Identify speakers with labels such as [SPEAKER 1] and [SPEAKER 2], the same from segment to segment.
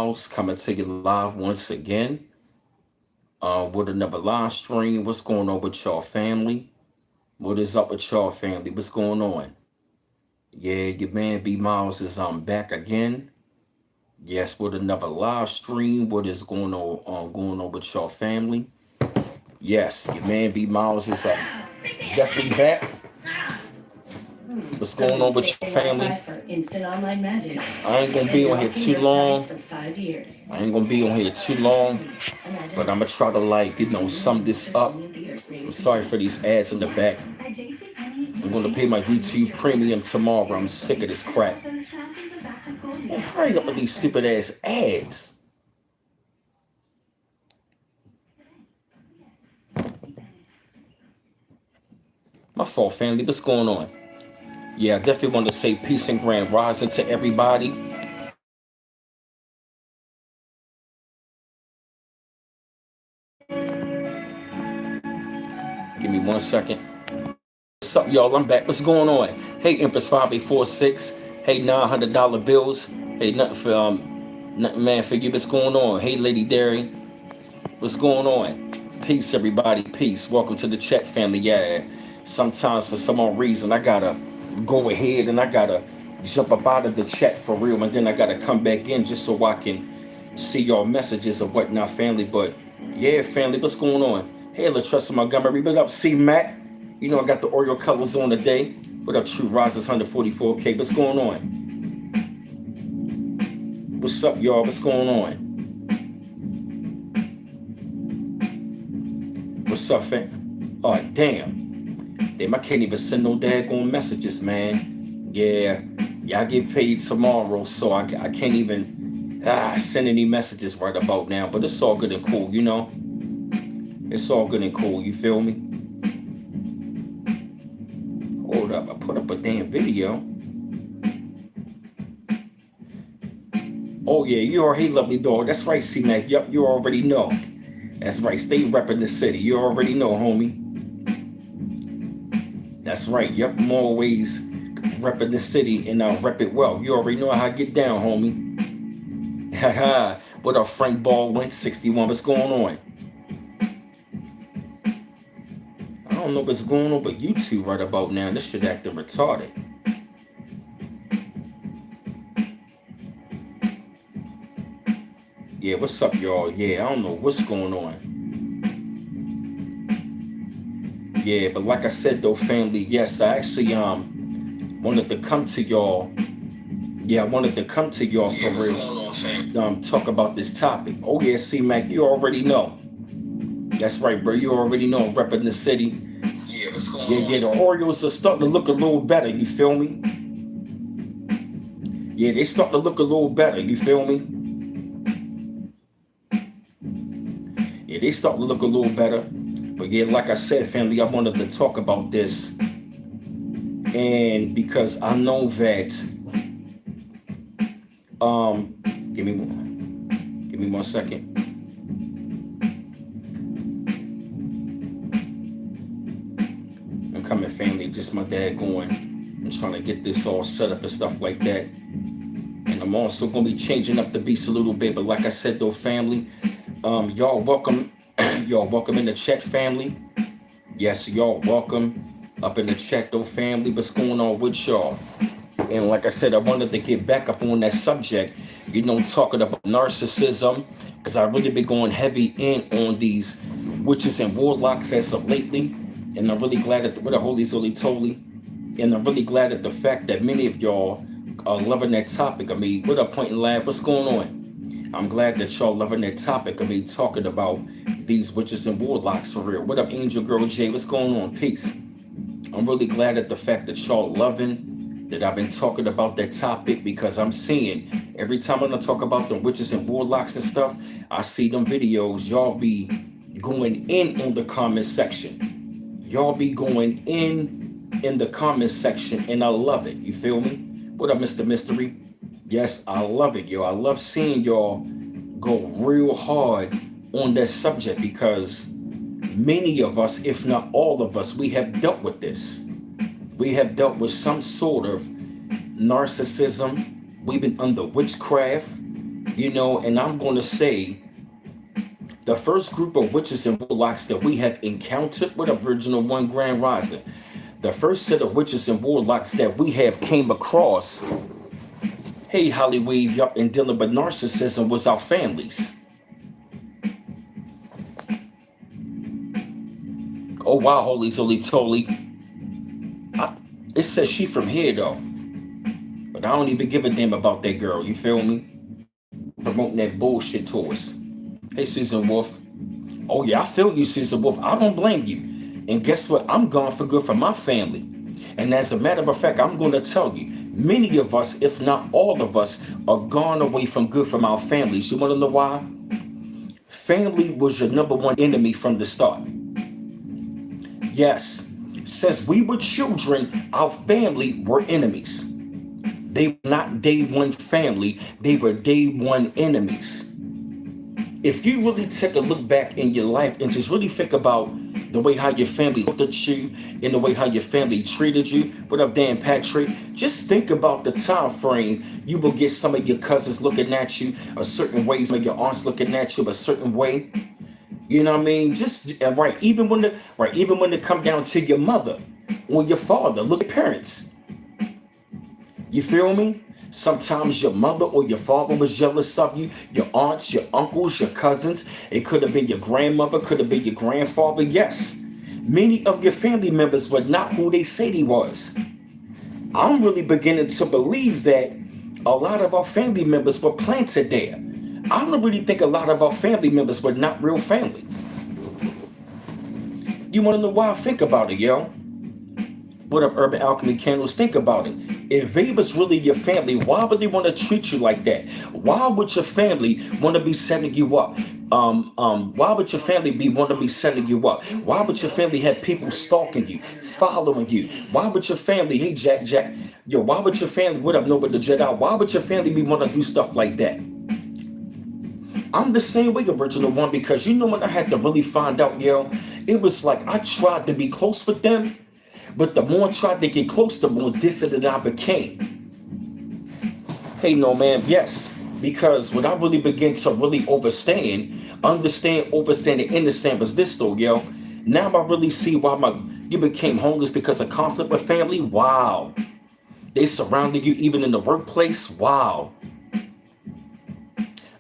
[SPEAKER 1] Miles coming to you live once again with another live stream. What's going on with y'all family? What is up with y'all family? What's going on? Yeah, your man B Miles is back again. Yes, with another live stream. What is going on with y'all family? Yes, your man B Miles is definitely back. What's going on with your family? Instant online magic. I ain't gonna be on here too long. I ain't gonna be on here too long, but I'm gonna try to sum this up. I'm sorry for these ads in the back. I'm gonna pay my YouTube premium tomorrow. I'm sick of this crap. Man, hurry up with these stupid ass ads. My fault, family. What's going on? Yeah, I definitely want to say peace and grand rising to everybody. Give me 1 second. What's up, y'all? I'm back. What's going on? Hey, Empress 5846. Hey, $900 bills. Hey, nothing man for you. What's going on? Hey, Lady Derry. What's going on? Peace, everybody. Peace. Welcome to the chat family. Yeah. Sometimes for some odd reason I gotta go ahead and I gotta jump up out of the chat for real, and then I gotta come back in just so I can see y'all messages or whatnot, family. But yeah, family, what's going on? Hey, LaTressa Montgomery, what up, C Mac? You know I got the Oreo colors on today. What up, True Rises 144K? What's going on? What's up, y'all? What's going on? What's up, fam? Oh, damn, I can't even send no daggone messages, man. Yeah, I get paid tomorrow, so I can't even send any messages right about now. But it's all good and cool, you know? It's all good and cool, you feel me? Hold up, I put up a damn video. Oh yeah, you are, hey lovely dog. That's right, C-Mac. Yup, you already know. That's right, stay repping the city. You already know, homie. That's right, yup, I'm always repping the city and I'll rep it well. You already know how I get down, homie. Haha, what up, Frank Baldwin, 61, what's going on? I don't know what's going on with YouTube right about now. This shit acting retarded. Yeah, what's up, y'all? Yeah, I don't know what's going on. Yeah, but like I said though, family, yes, I actually wanted to come to y'all. Yeah, I wanted to come to y'all for real. Talk about this topic. Oh yeah, C-Mac, you already know. That's right, bro. You already know I'm repping the city. Yeah, what's going on? Yeah, the Orioles are starting to look a little better, you feel me? Yeah, they start to look a little better, you feel me? Yeah, they start to look a little better. But yeah, like I said, family, I wanted to talk about this. And because I know that give me 1 second. I'm coming, family, just my dad going and trying to get this all set up and stuff like that. And I'm also gonna be changing up the beats a little bit, but like I said though, family, y'all welcome. Y'all welcome in the chat, family. Yes, y'all welcome up in the chat though, family. What's going on with y'all? And like I said, I wanted to get back up on that subject, you know, talking about narcissism, because I really been going heavy in on these witches and warlocks as of lately. And I'm really glad that what a holy zoly toly. And I'm really glad at the fact that many of y'all are loving that topic. I mean, what up, Point and Lab? What's going on? I'm glad that y'all loving that topic. I mean, talking about these witches and warlocks for real. What up, Angel Girl J? What's going on? Peace. I'm really glad at the fact that y'all loving that I've been talking about that topic, because I'm seeing every time I'm gonna talk about the witches and warlocks and stuff, I see them videos. Y'all be going in on the comment section. Y'all be going in the comment section, and I love it. You feel me? What up, Mr. Mystery? Yes, I love it, yo. I love seeing y'all go real hard on that subject, because many of us, if not all of us, we have dealt with this. We have dealt with some sort of narcissism. We've been under witchcraft. And I'm going to say the first group of witches and warlocks that we have encountered with Original One Grand Rising, the first set of witches and warlocks that we have came across, hey, Hollywood, y'all, and dealing with narcissism was our families. Oh, wow, holy toly. It says she from here, though. But I don't even give a damn about that girl, you feel me? Promoting that bullshit to us. Hey, Susan Wolf. Oh, yeah, I feel you, Susan Wolf. I don't blame you. And guess what? I'm gone for good for my family. And as a matter of fact, I'm going to tell you, many of us, if not all of us, are gone away from good from our families. You want to know why? Family was your number one enemy from the start. Yes, since we were children, our family were enemies. They were not day one family, they were day one enemies. If you really take a look back in your life and just really think about the way how your family looked at you and the way how your family treated you. What up, Dan Patrick? Just think about the time frame. You will get some of your cousins looking at you a certain way, some of your aunts looking at you a certain way. You know what I mean? Even when they come down to your mother or your father, look at parents. You feel me? Sometimes your mother or your father was jealous of you, your aunts, your uncles, your cousins. It could have been your grandmother, could have been your grandfather. Yes, many of your family members were not who they say they was. I'm really beginning to believe that a lot of our family members were planted there. I don't really think a lot of our family members were not real family. You want to know why? Think about it, yo. What up, Urban Alchemy Candles? Think about it. If they was really your family, why would they want to treat you like that? Why would your family want to be setting you up? Why would your family want to be setting you up? Why would your family have people stalking you, following you? Why would your family, hey Jack, yo, why would your family, what up, Nobody the Jedi? Why would your family want to do stuff like that? I'm the same way, Original One, because when I had to really find out, yo, it was like I tried to be close with them, but the more I tried to get close, the more distant I became. Hey, no, man, yes, because when I really began to really understand and understand was this though, yo. Now I really see why you became homeless because of conflict with family. Wow. They surrounded you even in the workplace. Wow.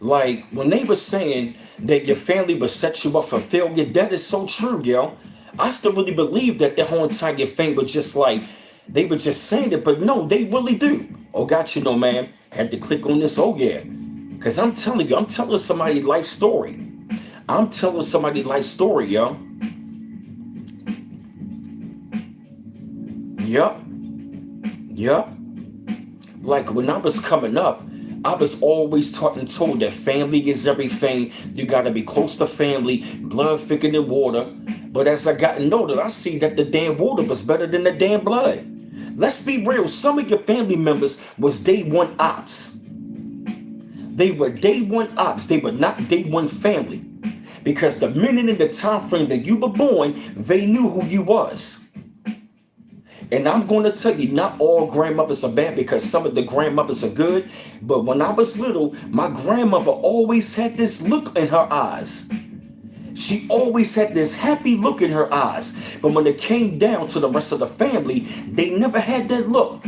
[SPEAKER 1] Like when they were saying that your family would set you up for failure, that is so true, yo. I still really believe that the whole entire thing was just like, they were just saying it, but no, they really do. Oh, got you, no, man. Had to click on this, oh yeah. Because I'm telling you, I'm telling somebody's life story. I'm telling somebody's life story, yo. Yup. Like when I was coming up, I was always taught and told that family is everything. You got to be close to family, blood thicker than water. But as I got older, I see that the damn water was better than the damn blood. Let's be real. Some of your family members was day one ops. They were day one ops. They were not day one family. Because the minute in the time frame that you were born, they knew who you was. And I'm going to tell you, not all grandmothers are bad because some of the grandmothers are good. But when I was little, my grandmother always had this look in her eyes. She always had this happy look in her eyes. But when it came down to the rest of the family, they never had that look.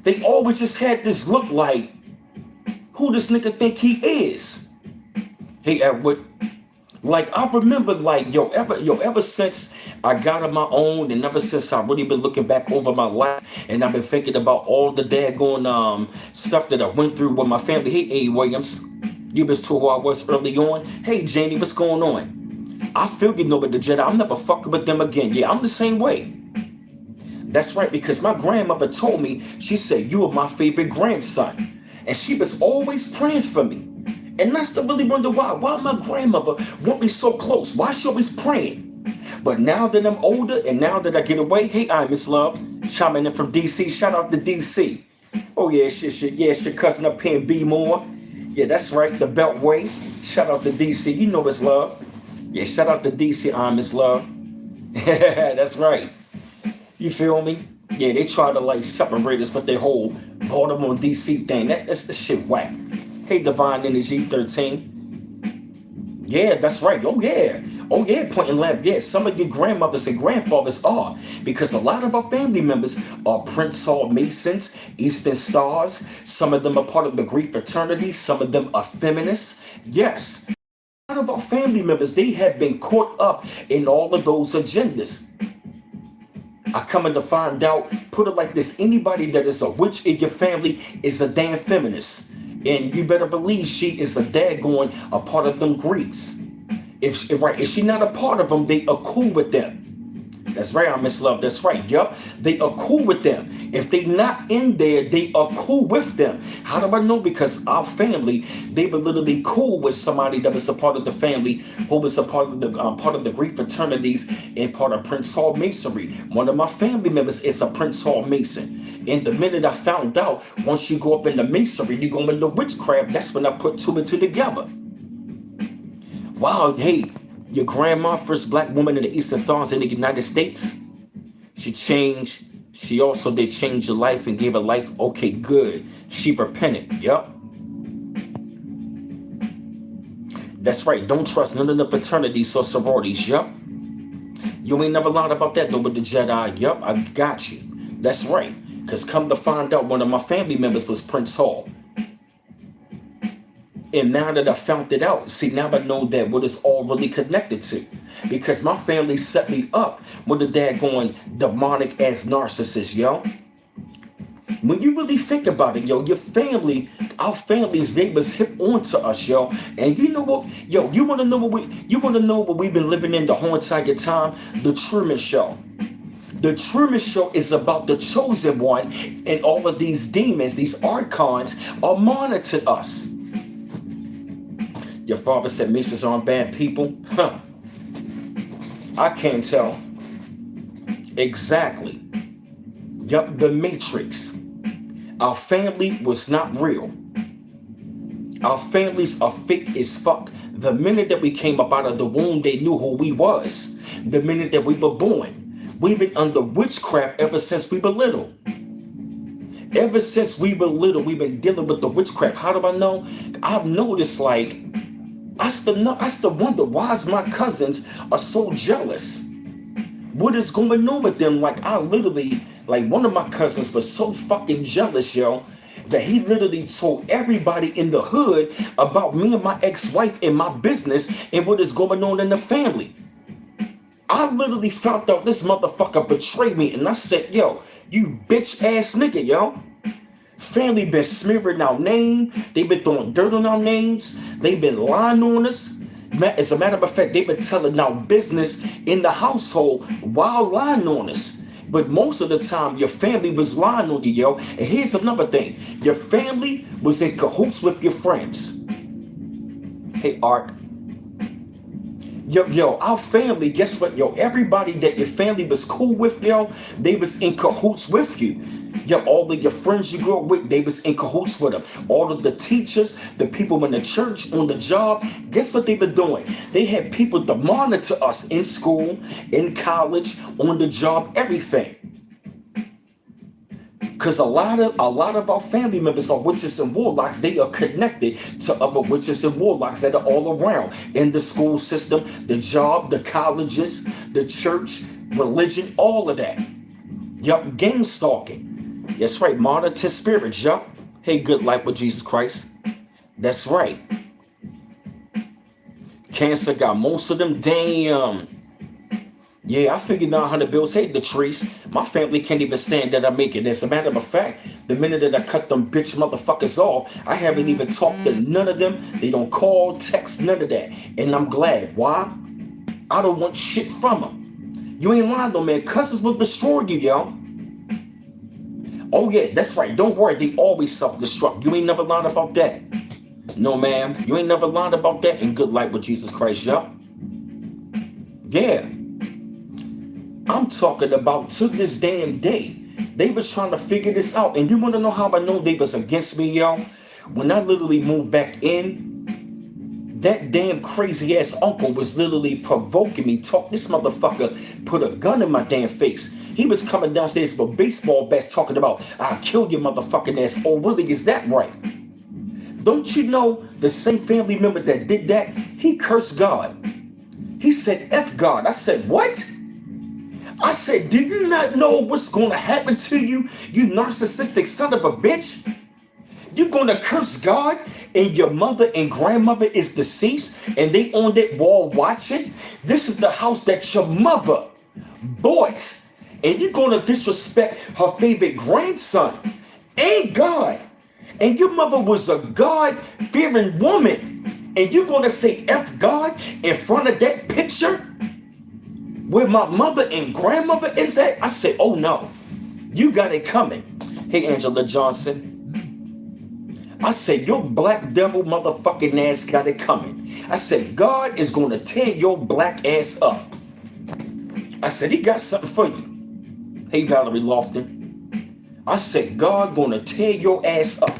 [SPEAKER 1] They always just had this look like, who this nigga think he is? Hey, Edward. Like, I remember, like, ever since I got on my own and ever since I've really been looking back over my life and I've been thinking about all the daggone stuff that I went through with my family. Hey, A. Williams, you was to who I was early on. Hey, Janie, what's going on? I feel you know with the Jedi. I'm never fucking with them again. Yeah, I'm the same way. That's right, because my grandmother told me, she said, you are my favorite grandson. And she was always praying for me. And I still really wonder why. Why my grandmother want me so close? Why she always praying? But now that I'm older and now that I get away, hey, I'm Miss Love, chiming in from DC. Shout out to DC. Oh yeah, shit. Yeah, it's your cousin up here in B More. Yeah, that's right, the Beltway. Shout out to DC. You know it's love. Yeah, shout out to DC. I'm Miss Love. That's right. You feel me? Yeah, they try to like separate us with their whole Baltimore DC thing. That's the shit whack. Hey, Divine Energy 13. Yeah, that's right. Oh, yeah. Oh, yeah, point and laugh. Yeah, some of your grandmothers and grandfathers are. Because a lot of our family members are Prince Hall Masons, Eastern Stars. Some of them are part of the Greek fraternity. Some of them are feminists. Yes. A lot of our family members, they have been caught up in all of those agendas. I come in to find out, put it like this, anybody that is a witch in your family is a damn feminist. And you better believe she is a daggone a part of them Greeks. If she not a part of them, they are cool with them. That's right, Miss Love. That's right. Yup. They are cool with them. If they not in there, they are cool with them. How do I know? Because our family, they were literally cool with somebody that was a part of the family, who was a part of the Greek fraternities and part of Prince Hall Masonry. One of my family members is a Prince Hall Mason. And the minute I found out, once you go up in the masonry, you go into witchcraft, that's when I put two and two together. Wow, hey, your grandma, first black woman in the Eastern Stars in the United States, she also did change your life and gave her life. Okay, good. She repented. Yup. That's right. Don't trust none of the fraternities or sororities. Yup. You ain't never lied about that though with the Jedi. Yup, I got you. That's right. Because come to find out, one of my family members was Prince Hall. And now that I found it out, see, now I know that what it's all really connected to. Because my family set me up with a daggone demonic ass narcissist, yo. When you really think about it, yo, your family, our families, they was hip onto us, yo. And you know what, yo, you wanna know what we've been living in the whole entire time? The Truman Show. The Truman Show is about the chosen one, and all of these demons, these archons, are monitoring us. Your father said Masons aren't bad people? Huh. I can't tell. Exactly. Yup, the Matrix. Our family was not real. Our families are fake as fuck. The minute that we came up out of the womb, they knew who we was. The minute that we were born. We've been under witchcraft ever since we were little. Ever since we were little, we've been dealing with the witchcraft. How do I know? I've noticed, like, I still wonder why my cousins are so jealous. What is going on with them? Like, I literally, like, one of my cousins was so fucking jealous, yo, that he literally told everybody in the hood about me and my ex-wife and my business and what is going on in the family. I literally found out this motherfucker betrayed me, and I said, yo, you bitch ass nigga, yo. Family been smearing our name. They've been throwing dirt on our names. They've been lying on us. As a matter of fact, they've been telling our business in the household while lying on us. But most of the time, your family was lying on you, yo. And here's another thing. Your family was in cahoots with your friends. Hey, Ark. Yo, our family, guess what, yo? Everybody that your family was cool with, yo, they was in cahoots with you. Yo, all of your friends you grew up with, they was in cahoots with them. All of the teachers, the people in the church, on the job, guess what they been doing? They had people to monitor us in school, in college, on the job, everything. Because a lot of our family members are witches and warlocks. They are connected to other witches and warlocks that are all around in the school system, the job, the colleges, the church, religion, all of that. Yup, gang stalking. That's right, monitor spirits, yup. Hey, good life with Jesus Christ. That's right. Cancer got most of them. Damn. Yeah, I figured out how the bills hate the trees. My family can't even stand that I make it. As a matter of fact, the minute that I cut them bitch motherfuckers off, I haven't even talked to none of them. They don't call, text, none of that. And I'm glad. Why? I don't want shit from them. You ain't lying though, man. Cousins will destroy you, yo. Oh yeah, that's right. Don't worry. They always self-destruct. You ain't never lied about that. No, ma'am. You ain't never lied about that in good life with Jesus Christ, yo. Yeah. I'm talking about to this damn day. They was trying to figure this out. And you want to know how I know they was against me, yo? When I literally moved back in, that damn crazy ass uncle was literally provoking me. This motherfucker put a gun in my damn face. He was coming downstairs with baseball bats talking about, I'll kill your motherfucking ass. Oh, really? Is that right? Don't you know the same family member that did that? He cursed God. He said, F God. I said, what? I said, do you not know what's going to happen to you, you narcissistic son of a bitch? You're going to curse God and your mother and grandmother is deceased and they on that wall watching? This is the house that your mother bought. And you're going to disrespect her favorite grandson and God. And your mother was a God-fearing woman. And you're going to say F God in front of that picture where my mother and grandmother is at? I said, oh no, you got it coming. Hey, Angela Johnson. I said, your black devil motherfucking ass got it coming. I said, God is going to tear your black ass up. I said, he got something for you. Hey, Valerie Lofton. I said, God going to tear your ass up.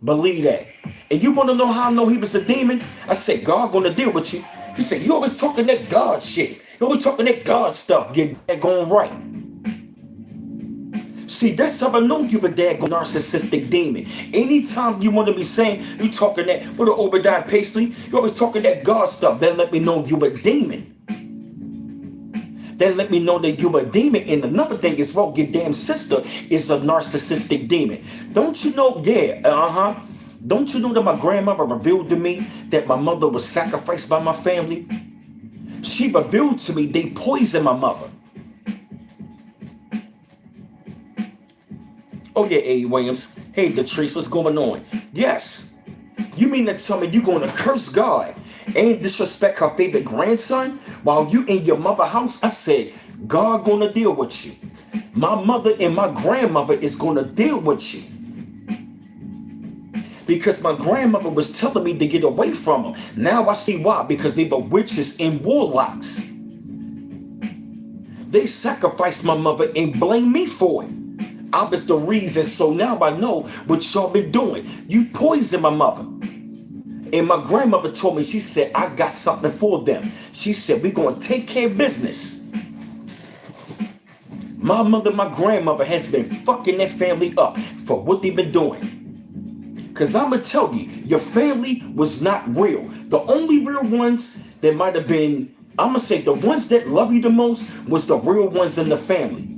[SPEAKER 1] Believe that. And you want to know how I know he was a demon? I said, God going to deal with you. He said, you always talking that God shit. You always talking that God stuff. Get that going right. See, that's how I know you a daggone narcissistic demon. Anytime you want to be saying you talking that with an Obadiah Paisley, you always talking that God stuff. That let me know you a demon. That let me know that you a demon. And another thing is, well, your damn sister is a narcissistic demon. Don't you know? Yeah, Don't you know that my grandmother revealed to me that my mother was sacrificed by my family? She revealed to me they poisoned my mother. Oh yeah, A. Williams. Hey, Latrice, what's going on? Yes. You mean to tell me you're going to curse God and disrespect her favorite grandson while you in your mother's house? I said, God going to deal with you. My mother and my grandmother is going to deal with you. Because my grandmother was telling me to get away from them. Now I see why. Because they were witches and warlocks. They sacrificed my mother and blamed me for it. I was the reason, so now I know what y'all been doing. You poisoned my mother. And my grandmother told me, she said, I got something for them. She said, we're going to take care of business. My mother, my grandmother has been fucking that family up for what they've been doing. Because I'm going to tell you, your family was not real. The only real ones that might have been, I'm going to say the ones that love you the most was the real ones in the family.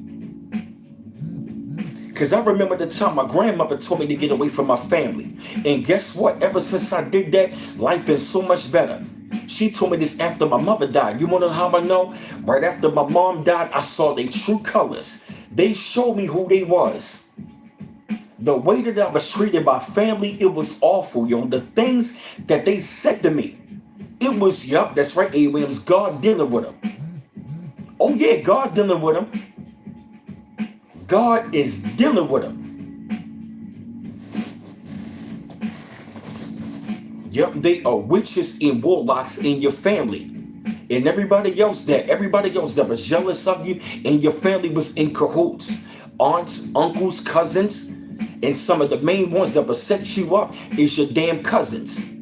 [SPEAKER 1] Because I remember the time my grandmother told me to get away from my family. And guess what? Ever since I did that, life been so much better. She told me this after my mother died. You want to know how I know? Right after my mom died, I saw their true colors. They showed me who they was. The way that I was treated by family, it was awful, yo. The things that they said to me. It was, yup, that's right, A. Williams, God dealing with them. Oh yeah, God dealing with them. God is dealing with them. Yep, they are witches and warlocks in your family. And everybody else that was jealous of you and your family was in cahoots. Aunts, uncles, cousins, and some of the main ones that will set you up is your damn cousins.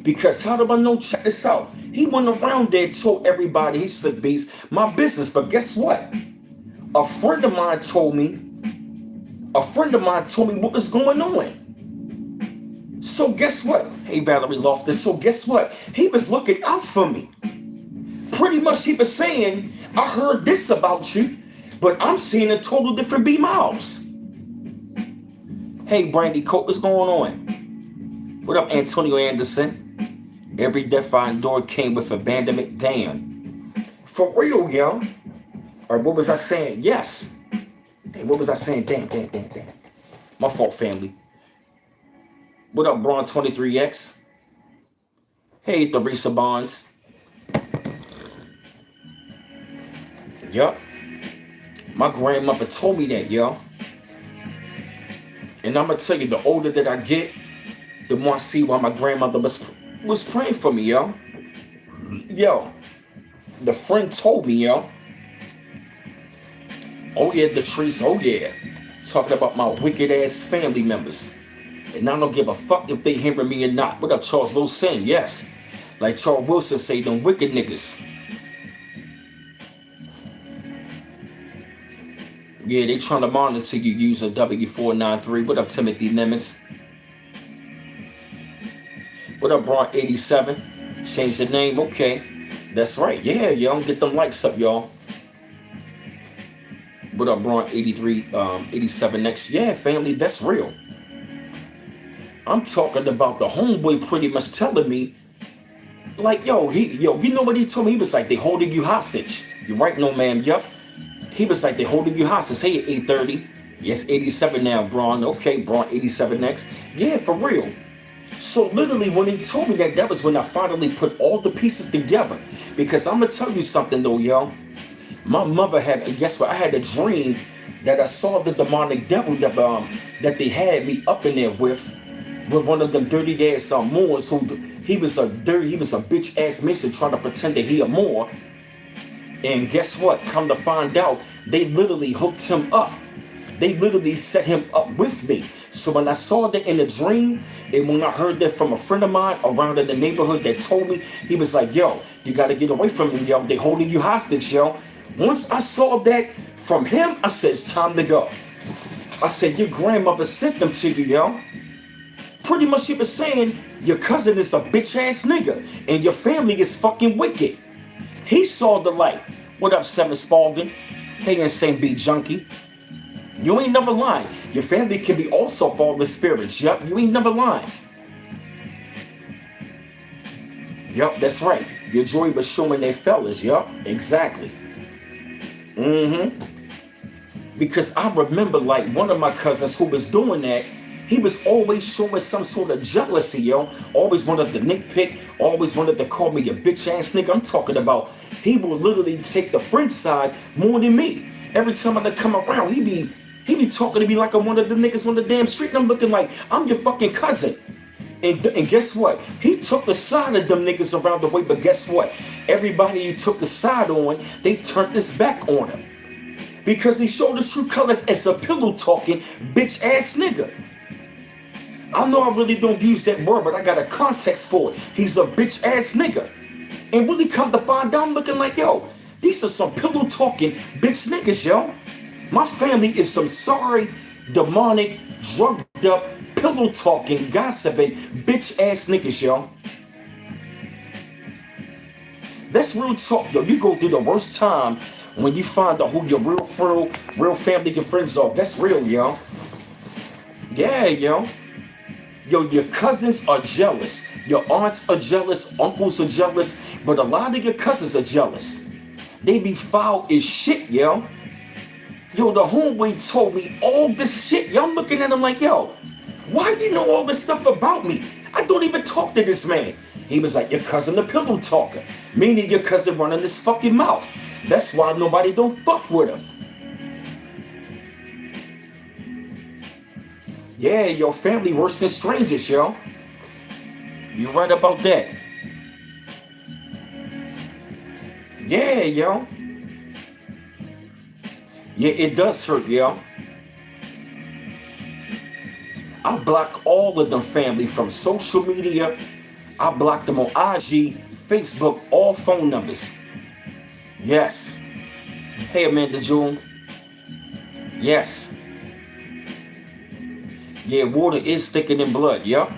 [SPEAKER 1] Because how do I know? Check this out. He went around there and told everybody, he said, Beast, my business. But guess what? A friend of mine told me what was going on. So guess what? Hey, Valerie Loftus. So guess what? He was looking out for me. Pretty much he was saying, I heard this about you, but I'm seeing a total different B-Miles. Hey, Brandy Coat, what's going on? What up, Antonio Anderson? Every death-defying door came with abandonment. Damn. For real, yo. Or what was I saying? Yes. Damn, what was I saying? Damn. My fault, family. What up, Braun 23X? Hey, Theresa Bonds. Yup. My grandmother told me that, yo. And I'm going to tell you, the older that I get, the more I see why my grandmother was praying for me, yo. Yo. The friend told me, yo. Oh yeah, Latrice, oh yeah. Talking about my wicked ass family members. And I don't give a fuck if they hearing me or not. What up, Charles Wilson? Yes. Like Charles Wilson say, them wicked niggas. Yeah, they trying to monitor you, user W493. What up, Timothy Nimitz? What up, Braun 87? Change the name, okay. That's right. Yeah, y'all get them likes up, y'all. What up, Braun 83, 87 next? Yeah, family, that's real. I'm talking about the homeboy pretty much telling me, like, you know what he told me? He was like, they holding you hostage. You right, no ma'am, yup. He was like, they holding you hostage. Hey, at 8:30. Yes, 87 now, Braun. Okay, Braun 87 next. Yeah, for real. So literally when he told me that, that was when I finally put all the pieces together. Because I'm gonna tell you something though, y'all. My mother had, guess what? I had a dream that I saw the demonic devil that they had me up in there with one of them dirty ass Moors who he was a bitch ass mason trying to pretend that he a Moor. And guess what? Come to find out, they literally hooked him up. They literally set him up with me. So when I saw that in a dream, and when I heard that from a friend of mine around in the neighborhood that told me, he was like, yo, you got to get away from him, yo. They holding you hostage, yo. Once I saw that from him, I said, it's time to go. I said, your grandmother sent them to you, yo. Pretty much she was saying, your cousin is a bitch ass nigga, and your family is fucking wicked. He saw the light. What up, Seven Spalding? Hey, Insane Beat Junkie. You ain't never lying. Your family can be also fallen spirits. Yup, you ain't never lying. Yup, that's right. Your joy was showing they fellas. Yup, exactly. Because I remember like one of my cousins who was doing that, he was always showing some sort of jealousy, yo. Always wanted to nitpick, always wanted to call me a bitch ass nigga. I'm talking about he would literally take the friend side more than me. Every time I come around, he be talking to me like I'm one of the niggas on the damn street, and I'm looking like I'm your fucking cousin. And guess what? He took the side of them niggas around the way, but guess what? Everybody he took the side on, they turned his back on him. Because he showed his true colors as a pillow talking bitch ass nigga. I know I really don't use that word, but I got a context for it. He's a bitch ass nigga. And really come to find out, I'm looking like, yo, these are some pillow talking bitch niggas, yo. My family is some sorry, demonic, drugged up, pillow talking, gossiping, bitch ass niggas, yo. That's real talk, yo. You go through the worst time when you find out who your real family and friends are. That's real, yo. Yeah, yo. Yo, your cousins are jealous. Your aunts are jealous. Uncles are jealous. But a lot of your cousins are jealous. They be foul as shit, yo. Yo, the homeboy told me all this shit. Yo, I'm looking at him like, yo, why do you know all this stuff about me? I don't even talk to this man. He was like, your cousin the pillow talker. Meaning your cousin running his fucking mouth. That's why nobody don't fuck with him. Yeah, your family worse than strangers, yo. You right about that. Yeah, yo. Yeah, it does hurt, yo. I block all of them family from social media. I blocked them on IG, Facebook, all phone numbers. Yes. Hey, Amanda June. Yes. Yeah, water is thicker than blood, yeah?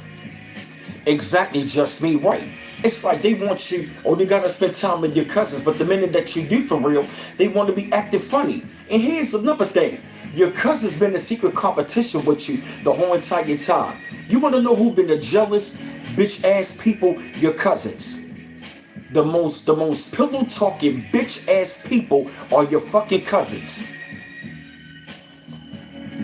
[SPEAKER 1] Exactly, just me, right. It's like they want you, or they gotta spend time with your cousins, but the minute that you do for real, they want to be acting funny. And here's another thing. Your cousin's been in secret competition with you the whole entire time. You wanna know who been the jealous, bitch ass people? Your cousins. The most pillow talking bitch ass people are your fucking cousins.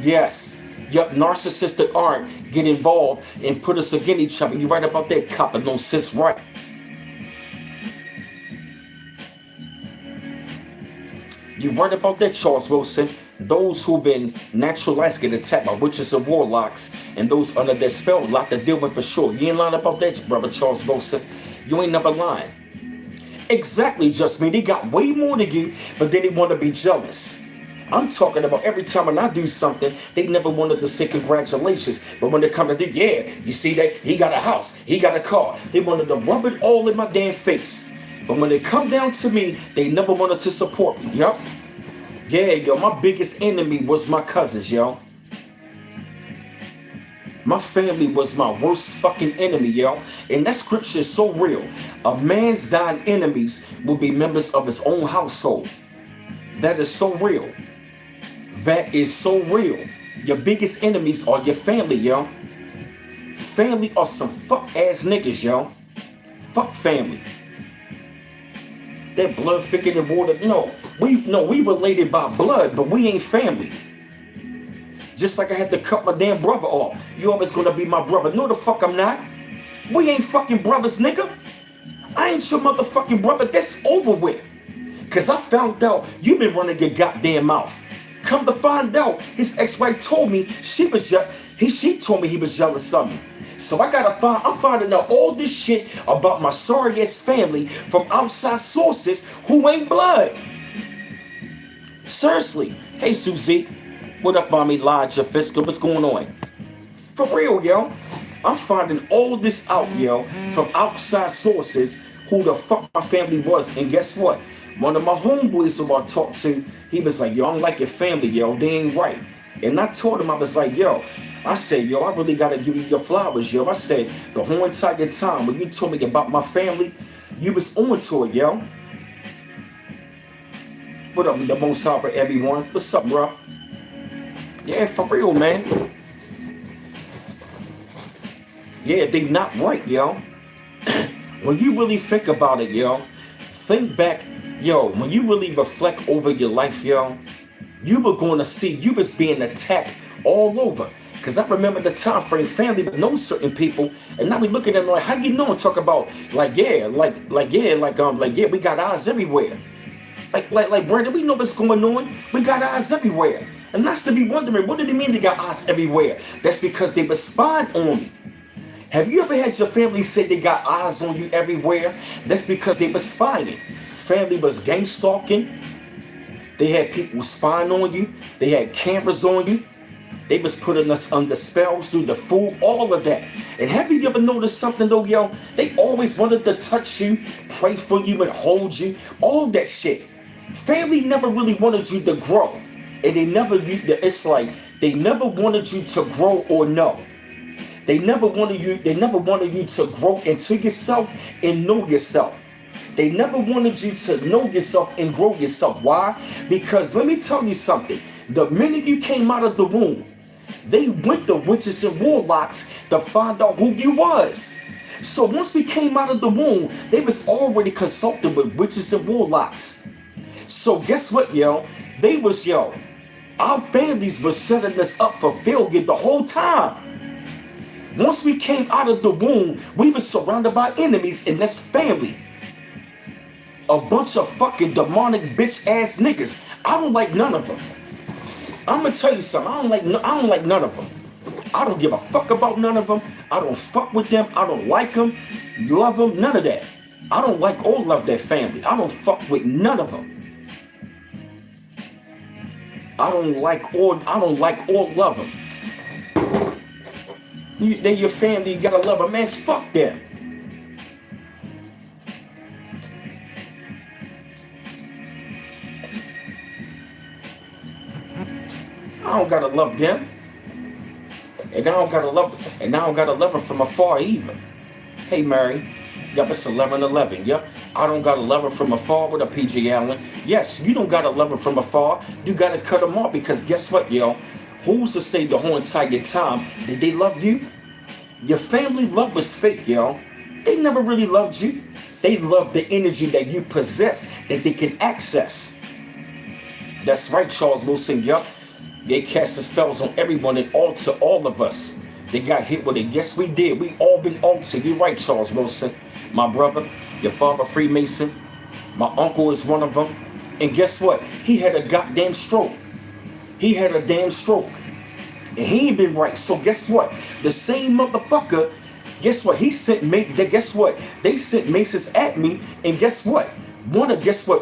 [SPEAKER 1] Yes. Yup, narcissistic art get involved and put us against each other. You right about that, copper, no sis, right. You right about that, Charles Wilson. Those who've been naturalized get attacked by witches and warlocks, and those under that spell lot to deal with for sure. You ain't lying about that, brother Charles Wilson. You ain't never lying. Exactly, just me. They got way more than you, but then they want to be jealous. I'm talking about every time when I do something, they never wanted to say congratulations. But when they come to do, yeah, you see that? He got a house, he got a car. They wanted to rub it all in my damn face. But when they come down to me, they never wanted to support me. Yup. Yeah, yo, my biggest enemy was my cousins, yo. My family was my worst fucking enemy, yo. And that scripture is so real. A man's dying enemies will be members of his own household. That is so real. That is so real. Your biggest enemies are your family, yo. Family are some fuck ass niggas, yo. Fuck family. That blood thicker than water. No, we related by blood, but we ain't family. Just like I had to cut my damn brother off. You always gonna be my brother. No, the fuck I'm not. We ain't fucking brothers, nigga. I ain't your motherfucking brother. That's over with. Cause I found out you been running your goddamn mouth. Come to find out, his ex-wife told me she told me he was jealous of me. So I'm finding out all this shit about my sorry ass family from outside sources who ain't blood. Seriously. Hey Susie. What up, mommy? Elijah Fisker? What's going on? For real, yo. I'm finding all this out, yo, from outside sources who the fuck my family was. And guess what? One of my homeboys who I talked to, he was like, yo, I don't like your family, yo. They ain't right. And I told him, I was like, yo, I said, yo, I really got to give you your flowers, yo. I said, the whole entire time when you told me about my family, you was on to it, yo. What up, the most high for everyone? What's up, bro? Yeah, for real, man. Yeah, they not right, yo. When you really think about it, yo, think back, yo, when you really reflect over your life, yo, you were going to see you was being attacked all over. Because I remember the time frame, family would know certain people, and now we looking at them like, how you know, and talk about, like, yeah, we got eyes everywhere. Like, Brandon, we know what's going on. We got eyes everywhere. And that's to be wondering, what do they mean they got eyes everywhere? That's because they were spying on me. Have you ever had your family say they got eyes on you everywhere? That's because they were spying. Family was gang stalking. They had people spying on you. They had cameras on you. They was putting us under spells through the food, all of that. And have you ever noticed something though, yo? They always wanted to touch you, pray for you, and hold you. All that shit. Family never really wanted you to grow. And it's like they never wanted you to grow or know. They never wanted you to grow into yourself and know yourself. They never wanted you to know yourself and grow yourself. Why? Because let me tell you something. The minute you came out of the womb, they went to witches and warlocks to find out who you was. So once we came out of the womb, they was already consulted with witches and warlocks. So guess what, yo? Our families were setting us up for failure the whole time. Once we came out of the womb, we were surrounded by enemies, and that's family. A bunch of fucking demonic bitch ass niggas. I don't like none of them. I'm gonna tell you something. I don't like none of them. I don't give a fuck about none of them. I don't fuck with them. I don't like them, love them, none of that. I don't like or love their family. I don't fuck with none of them. I don't like or love them. They're your family, you gotta love them, man. Fuck them. I don't gotta love them. And I don't gotta love her from afar either. Hey Mary. Yup, it's 11:11. Yup. I don't gotta love her from afar with a PJ Allen. Yes, you don't gotta love her from afar. You gotta cut them off because guess what, yo? Who's to say the whole entire time did they love you? Your family love was fake, yo. They never really loved you. They loved the energy that you possess, that they can access. That's right, Charles Wilson, yup. They cast the spells on everyone and alter all of us. They got hit with it. Yes, we did. We all been altered. You're right, Charles Wilson. My brother, your father, Freemason. My uncle is one of them. And guess what? He had a goddamn stroke. He had a damn stroke. And he ain't been right. So guess what? The same motherfucker, guess what? Guess what? They sent Masons at me. And guess what?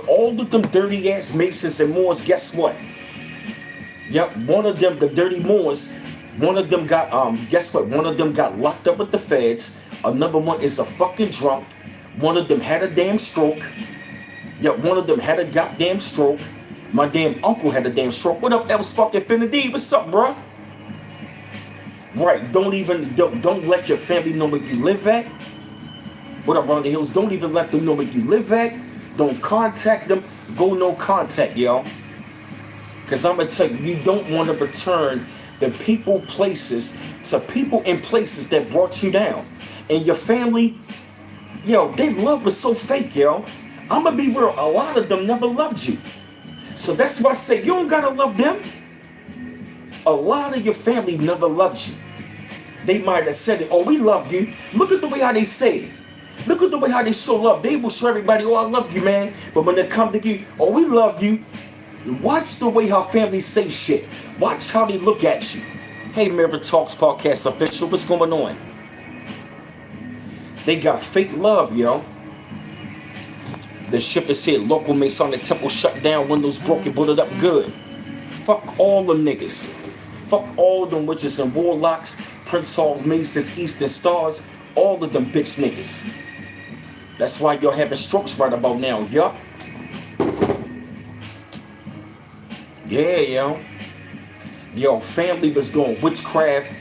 [SPEAKER 1] All of them dirty ass Masons and Moors, guess what? Yep, one of them, the dirty Moors, one of them got, guess what? One of them got locked up with the feds. Another one is a fucking drunk. One of them had a damn stroke. Yep, one of them had a goddamn stroke. My damn uncle had a damn stroke. What up, else fucking Infinity? What's up, bro? Right, don't let your family know where you live at. What up, Ron the Hills? Don't even let them know where you live at. Don't contact them. Go no contact, yo. Because I'm going to tell you, you don't want to return the people, places, to people and places that brought you down. And your family, yo, their love was so fake, yo. I'm going to be real. A lot of them never loved you. So that's why I say you don't got to love them. A lot of your family never loved you. They might have said it, oh, we love you. Look at the way how they say it. Look at the way how they show love. They will show everybody, oh, I love you, man. But when they come to you, oh, we love you. Watch the way how families say shit. Watch how they look at you. Hey, Mirror Talks Podcast official, what's going on? They got fake love, yo. The ship is here. Local Masonic Temple shut down. Windows broken. Bullet up good. Fuck all them niggas. Fuck all them witches and warlocks. Prince Hall, Masons, Eastern Stars. All of them bitch niggas. That's why you're having strokes right about now, yup. Yeah, yo. Yo, family was doing witchcraft.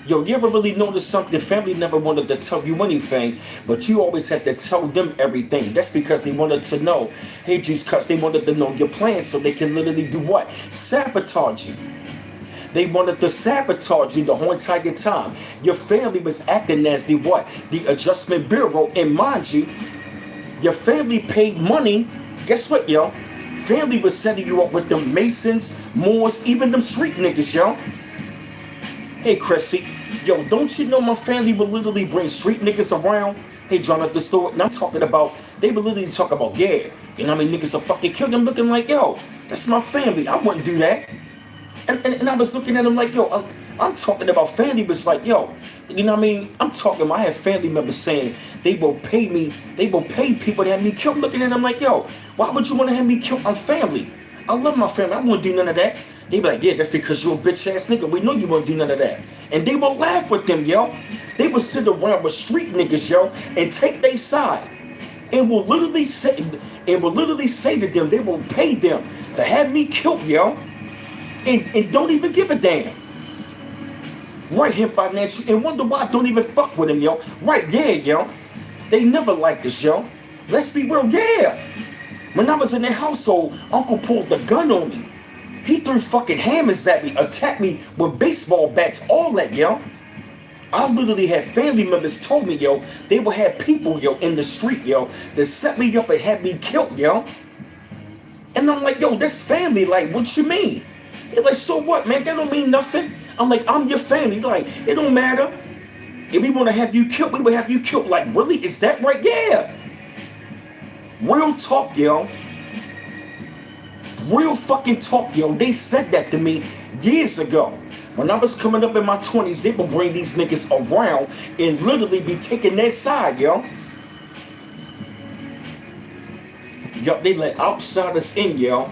[SPEAKER 1] Yo, you ever really notice something? Family never wanted to tell you anything, but you always had to tell them everything. That's because they wanted to know. Hey, Jesus Christ, they wanted to know your plans so they can literally do what? Sabotage you. They wanted to sabotage you the whole entire time. Your family was acting as the what? The Adjustment Bureau. And mind you, your family paid money. Guess what, yo? Family was setting you up with them Masons, Moors, even them street niggas, yo. Hey, Chrissy, yo, don't you know my family would literally bring street niggas around? Hey, John at the store, and I'm talking about, they would literally talk about, yeah, you know how many niggas will fucking kill them, looking like, yo, that's my family, I wouldn't do that. And I was looking at them like, yo, I'm talking about family, but it's like, yo, you know what I mean? I had family members saying they will pay people to have me killed. Looking at them like, yo, why would you want to have me killed? I'm family. I love my family. I wouldn't do none of that. They be like, yeah, that's because you're a bitch ass nigga. We know you won't do none of that. And they will laugh with them, yo. They will sit around with street niggas, yo, and take their side. And will literally say to them, they will pay them to have me killed, yo. And don't even give a damn. Right, him financially, and wonder why I don't even fuck with him, yo. Right, yeah, yo. They never liked this, yo. Let's be real, yeah. When I was in their household, Uncle pulled the gun on me. He threw fucking hammers at me, attacked me with baseball bats, all that, yo. I literally had family members told me, yo, they would have people, yo, in the street, yo, that set me up and had me killed, yo. And I'm like, yo, that's family, like, what you mean? They're like, so what, man? That don't mean nothing. I'm like, I'm your family. Like, it don't matter. If we want to have you killed, we will have you killed. Like, really? Is that right? Yeah. Real talk, yo. Real fucking talk, yo. They said that to me years ago. When I was coming up in my 20s, they would bring these niggas around and literally be taking their side, yo. Yo, they let outsiders in, yo.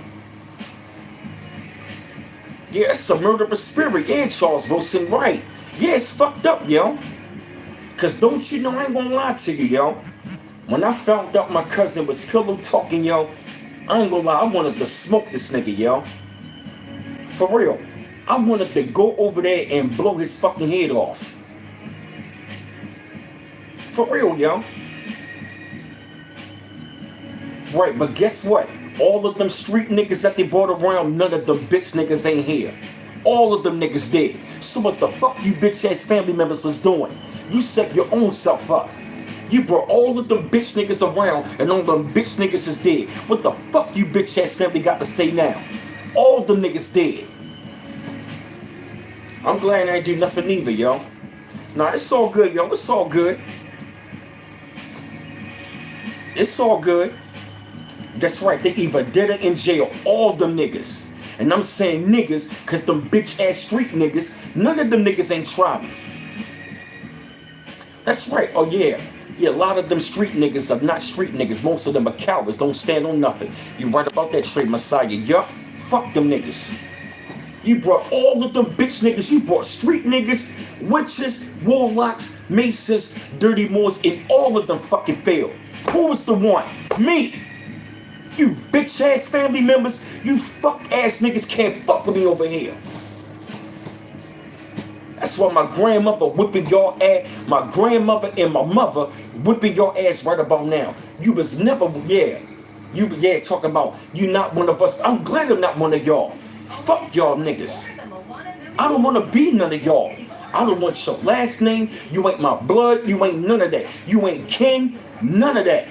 [SPEAKER 1] Yeah, it's a murderous spirit. Yeah, Charles Wilson, right. Yeah, it's fucked up, yo. Because don't you know, I ain't gonna lie to you, yo. When I found out my cousin was pillow talking, yo, I ain't gonna lie, I wanted to smoke this nigga, yo. For real. I wanted to go over there and blow his fucking head off. For real, yo. Right, but guess what? All of them street niggas that they brought around, none of them bitch niggas ain't here. All of them niggas did. So what the fuck you bitch ass family members was doing? You set your own self up. You brought all of them bitch niggas around and all them bitch niggas is dead. What the fuck you bitch ass family got to say now? All them niggas dead. I'm glad I ain't do nothing either, yo. Nah, it's all good, yo. It's all good. It's all good. That's right, they either dead or in jail, all them niggas. And I'm saying niggas, cause them bitch ass street niggas, none of them niggas ain't tried me. That's right, oh yeah. Yeah, a lot of them street niggas are not street niggas. Most of them are cowards, don't stand on nothing. You right about that, Trey Messiah. Yup, fuck them niggas. You brought all of them bitch niggas. You brought street niggas, witches, warlocks, masons, dirty moors, and all of them fucking failed. Who was the one? Me. You bitch ass family members, you fuck ass niggas can't fuck with me over here. That's why my grandmother whipping your ass, my grandmother and my mother whipping your ass right about now. You was never, talking about you not one of us. I'm glad I'm not one of y'all. Fuck y'all niggas. I don't want to be none of y'all. I don't want your last name. You ain't my blood. You ain't none of that. You ain't kin. None of that.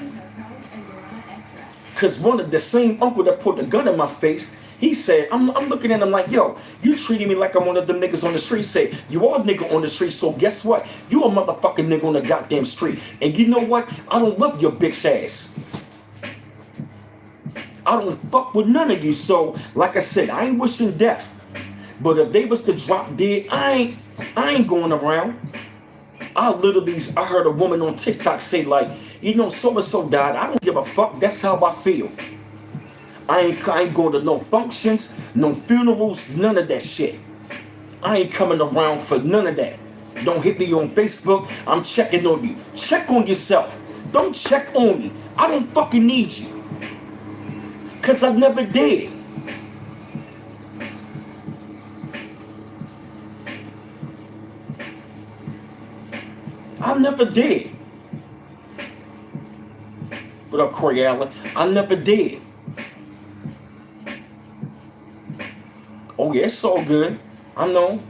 [SPEAKER 1] Because one of the same uncle that put the gun in my face, he said, I'm looking at him like, yo, you treating me like I'm one of them niggas on the street. Say, you are a nigga on the street, so guess what? You a motherfucking nigga on the goddamn street. And you know what? I don't love your bitch ass. I don't fuck with none of you. So, like I said, I ain't wishing death. But if they was to drop dead, I ain't going around. I heard a woman on TikTok say like, you know, so-and-so died. I don't give a fuck. That's how I feel. I ain't going to no functions, no funerals, none of that shit. I ain't coming around for none of that. Don't hit me on Facebook. I'm checking on you. Check on yourself. Don't check on me. I don't fucking need you. Because I never did. I never did. What up, Corey Allen? I never did. Oh yeah, it's all good. I know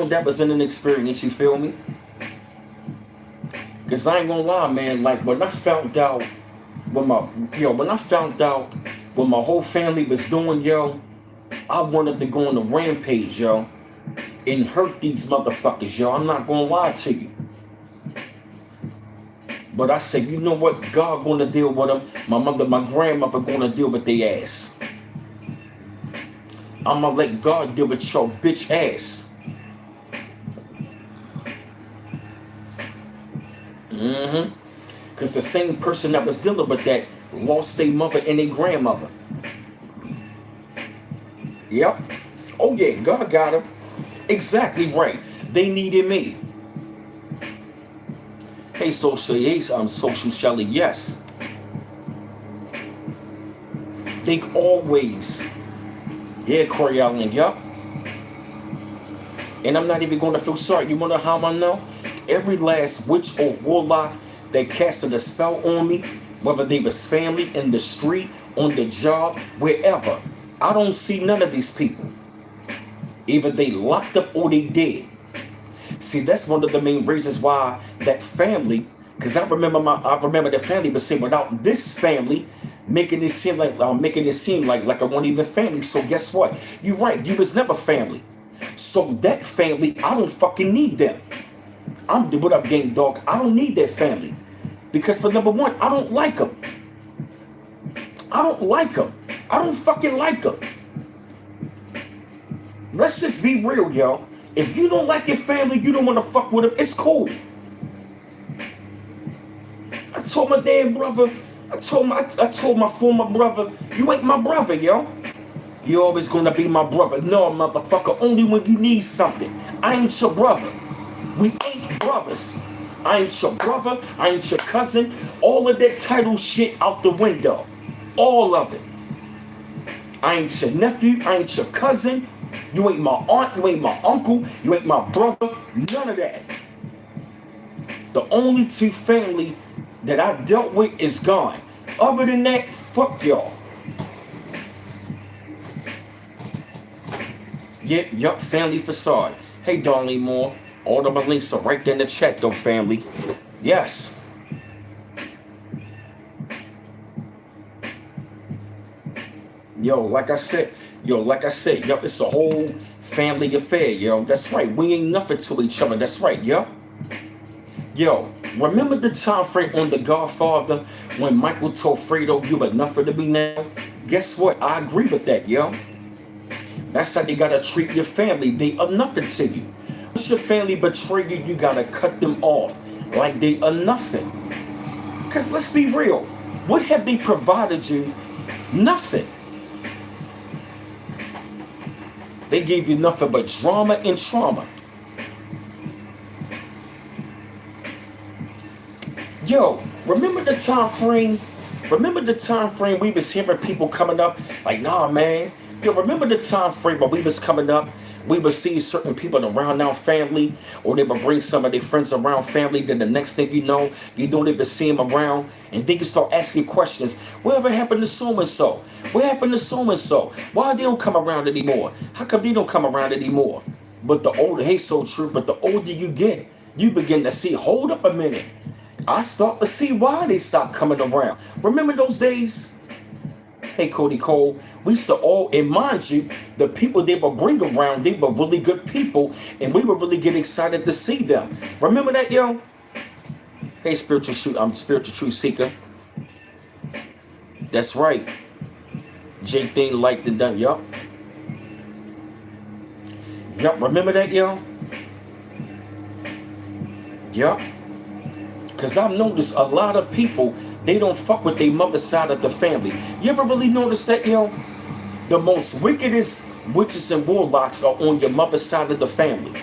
[SPEAKER 1] that was in an experience, you feel me? Cause I ain't gonna lie, man, like when I found out what my whole family was doing, yo, I wanted to go on a rampage, yo, and hurt these motherfuckers, yo. I'm not gonna lie to you. But I said, you know what? God gonna deal with them. My grandmother gonna deal with their ass. I'm gonna let God deal with your bitch ass. Because the same person that was dealing with that lost their mother and their grandmother. Yep. Oh yeah, God got them. Exactly right. They needed me. Hey, Social Shelly, yes. Think always. Yeah, Corey Allen, yup. And I'm not even going to feel sorry. You wonder how I know? Every last witch or warlock that casted a spell on me, whether they was family, in the street, on the job, wherever, I don't see none of these people. Either they locked up or they dead. See, that's one of the main reasons why that family, because I remember the family was saying, without this family, making it seem like I wasn't even family. So guess what? You're right. You was never family. So that family, I don't fucking need them. What up, gang dog? I don't need that family. Because for number one, I don't like them. I don't like them. I don't fucking like them. Let's just be real, yo. If you don't like your family, you don't want to fuck with them, it's cool. I told my damn brother, I told my former brother, you ain't my brother, yo. You always gonna be my brother. No, motherfucker, only when you need something. I ain't your brother. We ain't brothers. I ain't your brother. I ain't your cousin. All of that title shit out the window. All of it. I ain't your nephew. I ain't your cousin. You ain't my aunt. You ain't my uncle. You ain't my brother. None of that. The only two family that I dealt with is gone. Other than that, fuck y'all. Yeah, yup, family facade. Hey, Darlene Moore. All of my links are right there in the chat, though, family. Yes. Yo, like I said, it's a whole family affair, yo. That's right. We ain't nothing to each other. That's right, yo. Yo, remember the time frame on The Godfather when Michael told Fredo, you are nothing to me now? Guess what? I agree with that, yo. That's how you gotta treat your family. They are nothing to you. Once your family betray you, you gotta cut them off like they are nothing. Because let's be real, what have they provided you? Nothing. They gave you nothing but drama and trauma. Yo, remember the time frame Remember the time frame we was hearing people coming up like, nah, man. Yo, remember the time frame when we was coming up, we would see certain people around our family, or they would bring some of their friends around family. Then the next thing you know, you don't even see them around, and then you start asking questions. Whatever happened to so and so? What happened to so and so? Why they don't come around anymore? How come they don't come around anymore? But the older, hey, so true. But the older you get, you begin to see. Hold up a minute. I start to see why they stopped coming around. Remember those days? Hey, Cody Cole, we used to all, and mind you, the people they would bring around, they were really good people, and we would really get excited to see them. Remember that, yo? Hey, spiritual truth seeker. That's right. J thing like the done, yup. Yup, remember that, yo? Yup. Because I've noticed a lot of people, they don't fuck with their mother's side of the family. You ever really notice that, yo? The most wickedest witches and warlocks are on your mother's side of the family.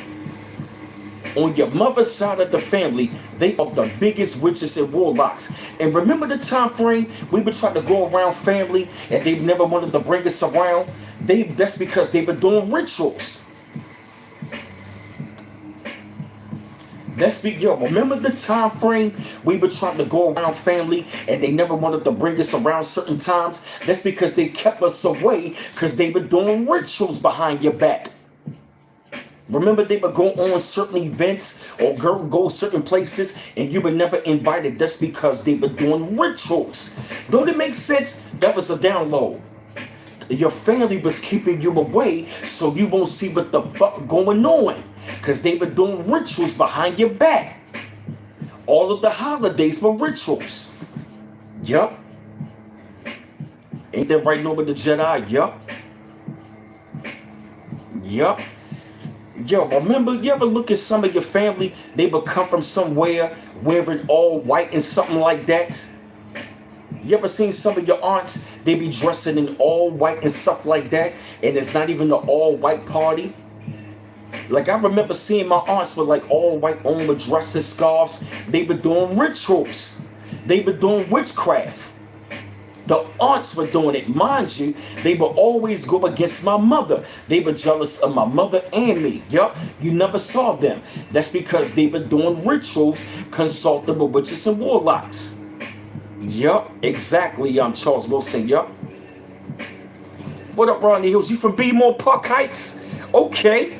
[SPEAKER 1] On your mother's side of the family, they are the biggest witches and warlocks. And remember the time frame we would try to go around family and they never wanted to bring us around? That's because they were doing rituals. Remember the time frame we were trying to go around family and they never wanted to bring us around certain times? That's because they kept us away because they were doing rituals behind your back. Remember they would go on certain events or go certain places and you were never invited. That's because they were doing rituals. Don't it make sense? That was a download. Your family was keeping you away so you won't see what the fuck going on. Because they were doing rituals behind your back. All of the holidays were rituals. Yup. Ain't that right, Nova the Jedi? Yup. Yup. Yo, remember, you ever look at some of your family, they would come from somewhere wearing all white and something like that? You ever seen some of your aunts, they be dressing in all white and stuff like that, and it's not even an all white party? Like, I remember seeing my aunts with like all white on with dresses, scarves. They were doing rituals. They were doing witchcraft. The aunts were doing it. Mind you, they would always go against my mother. They were jealous of my mother and me. Yup, you never saw them. That's because they were doing rituals, consulting with witches and warlocks. Yup, exactly. I'm Charles Wilson. Yup. What up, Ronnie Hills? You from Beemore Park Heights? Okay.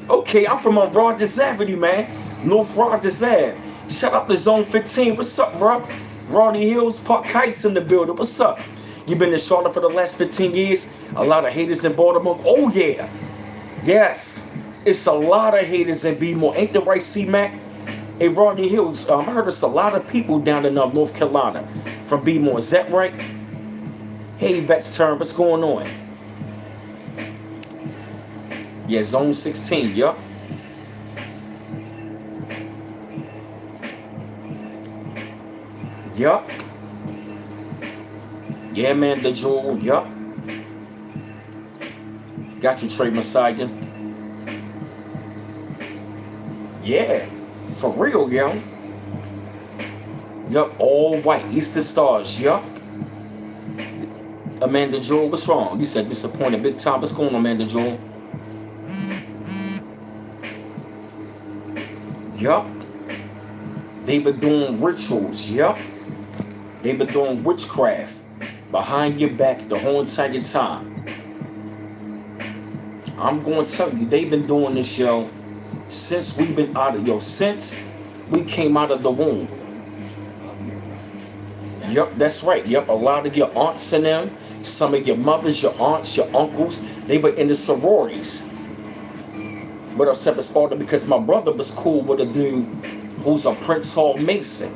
[SPEAKER 1] Okay, I'm from Rogers Avenue, man. North Rogers Ave. Shout out to Zone 15. What's up, bro? Ronnie Hills, Park Heights in the building. What's up? You been in Charlotte for the last 15 years? A lot of haters in Baltimore? Oh, yeah. Yes. It's a lot of haters in Beemore. Ain't the right, C-Mac? Hey, Ronnie Hills, I heard it's a lot of people down in North Carolina from Beemore. Is that right? Hey, Vet's turn. What's going on? Yeah, Zone 16, yup. Yup. Yeah, man, the jewel, yup. Got you, Trey Messiah. Yeah, for real, yo. Yup, all white, Easter stars, yup. Amanda Jewel, what's wrong? You said disappointed big time. What's going on, Amanda Jewel? Yup. They were doing rituals, yup. They were doing witchcraft behind your back the whole entire time. I'm going to tell you, they've been doing this, yo, since we've been since we came out of the womb. Yup, that's right. Yup, a lot of your aunts and them, some of your mothers, your aunts, your uncles, they were in the sororities. But I'm separate Sparta because my brother was cool with a dude who's a Prince Hall Mason.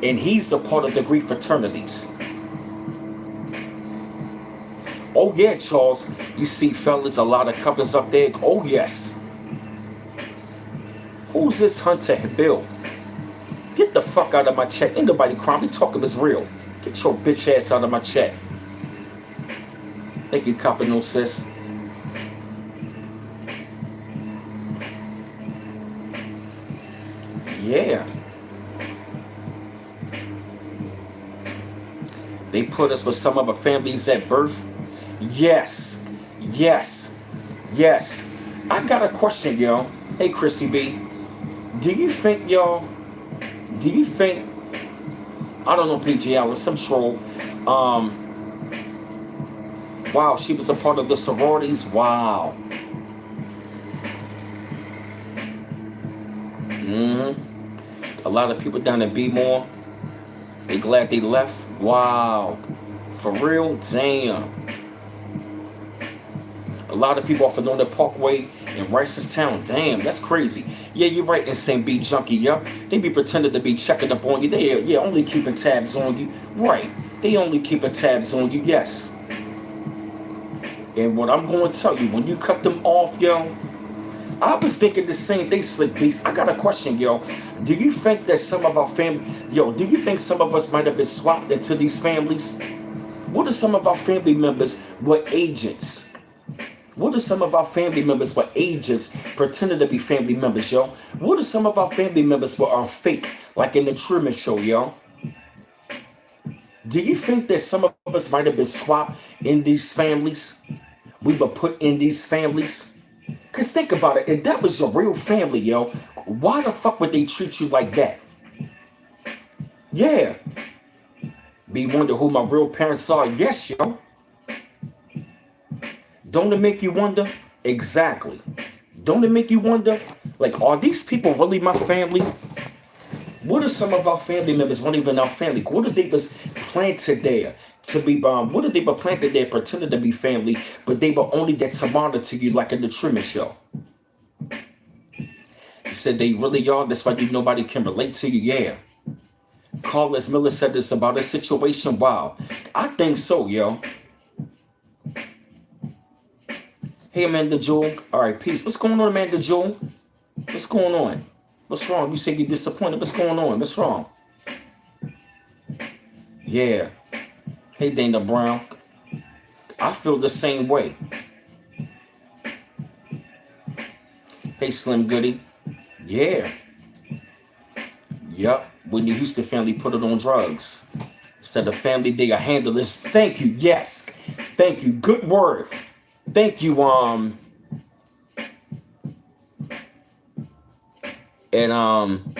[SPEAKER 1] And he's a part of the Greek fraternities. Oh yeah, Charles. You see, fellas, a lot of covers up there. Oh yes. Who's this Hunter Bill? Get the fuck out of my chat. Ain't nobody crying. We talking this real. Get your bitch ass out of my chat. Thank you, Copper No Sis. Yeah. They put us with some of our families at birth. Yes, yes, yes. I got a question, yo. Hey, Chrissy B. Do you think, y'all? Do you think? I don't know, PGL or some troll. Wow, she was a part of the sororities. Wow. A lot of people down in B-More, they glad they left. Wow. For real? Damn. A lot of people off of Northern Parkway in Ricestown. Damn, that's crazy. Yeah, you're right, Insane B Junkie, yup. They be pretending to be checking up on you. They only keeping tabs on you. Right. They only keeping tabs on you, yes. And what I'm going to tell you, when you cut them off, yo, I was thinking the same thing, Slick Beast. I got a question, yo. Do you think that some of our do you think some of us might have been swapped into these families? What if some of our family members were agents? What if some of our family members were agents pretending to be family members, yo? What if some of our family members were fake, like in the Truman Show, yo? Do you think that some of us might have been swapped in these families? We were put in these families? Because think about it, if that was your real family, yo, why the fuck would they treat you like that? Yeah. Be wonder who my real parents are? Yes, yo. Don't it make you wonder? Exactly. Don't it make you wonder? Like, are these people really my family? What if some of our family members weren't even our family? What if they was planted there to be bombed? What if they were planted there pretending to be family, but they were only there to monitor to you like in the Truman Show? You said they really are? That's why nobody can relate to you? Yeah. Carlos Miller said this about a situation. Wow. I think so, yo. Hey, Amanda Jewel. All right, peace. What's going on, Amanda Jewel? What's going on? What's wrong? You say you're disappointed. What's going on? What's wrong? Yeah. Hey, Dana Brown. I feel the same way. Hey, Slim Goody. Yeah. Yup. When the Houston family put it on drugs. Instead of family, they are handlers. Thank you. Yes. Thank you. Good word. Thank you, and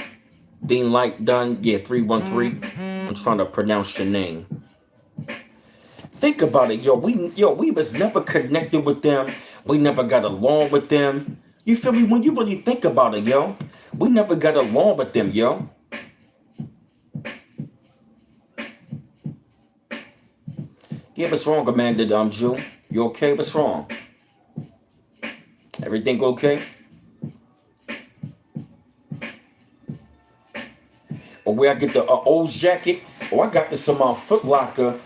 [SPEAKER 1] Dean Light Dunn, yeah, 313. I'm trying to pronounce your name. Think about it, yo. We was never connected with them. We never got along with them. You feel me? When you really think about it, yo, we never got along with them, yo. Yeah, what's wrong, Amanda Jew? You okay? What's wrong? Everything okay? Or where I get the O's jacket? Or I got this some Foot Locker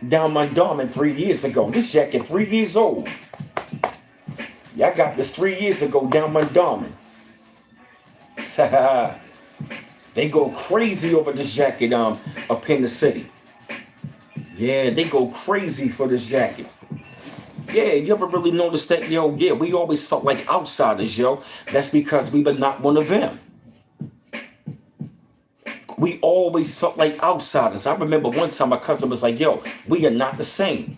[SPEAKER 1] down my Darman 3 years ago. This jacket 3 years old. Yeah, I got this 3 years ago down my Darman. They go crazy over this jacket up in the city. Yeah, they go crazy for this jacket. Yeah, you ever really noticed that, yo? Yeah, we always felt like outsiders, yo. That's because we were not one of them. We always felt like outsiders. I remember one time my cousin was like, yo, we are not the same.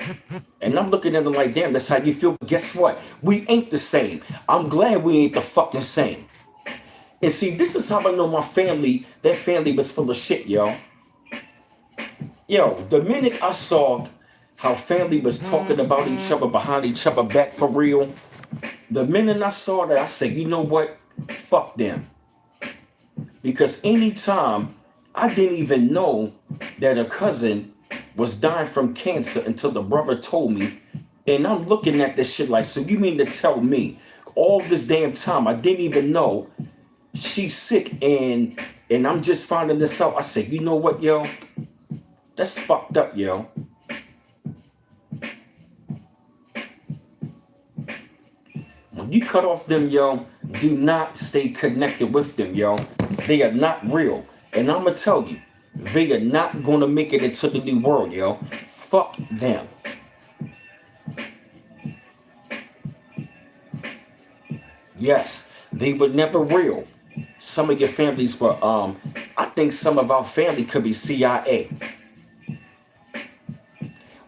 [SPEAKER 1] And I'm looking at him like, damn, that's how you feel. But guess what? We ain't the same. I'm glad we ain't the fucking same. And see, this is how I know my family, that family was full of shit, yo. Yo, the minute I saw how family was talking about each other behind each other back for real, the minute I saw that, I said, you know what? Fuck them. Because anytime I didn't even know that a cousin was dying from cancer until the brother told me, and I'm looking at this shit like, so you mean to tell me all this damn time I didn't even know she's sick and I'm just finding this out? I said, you know what, yo? That's fucked up, yo. When you cut off them, yo, do not stay connected with them, yo. They are not real. And I'm going to tell you, they are not going to make it into the new world, yo. Fuck them. Yes, they were never real. Some of your families were, I think some of our family could be CIA.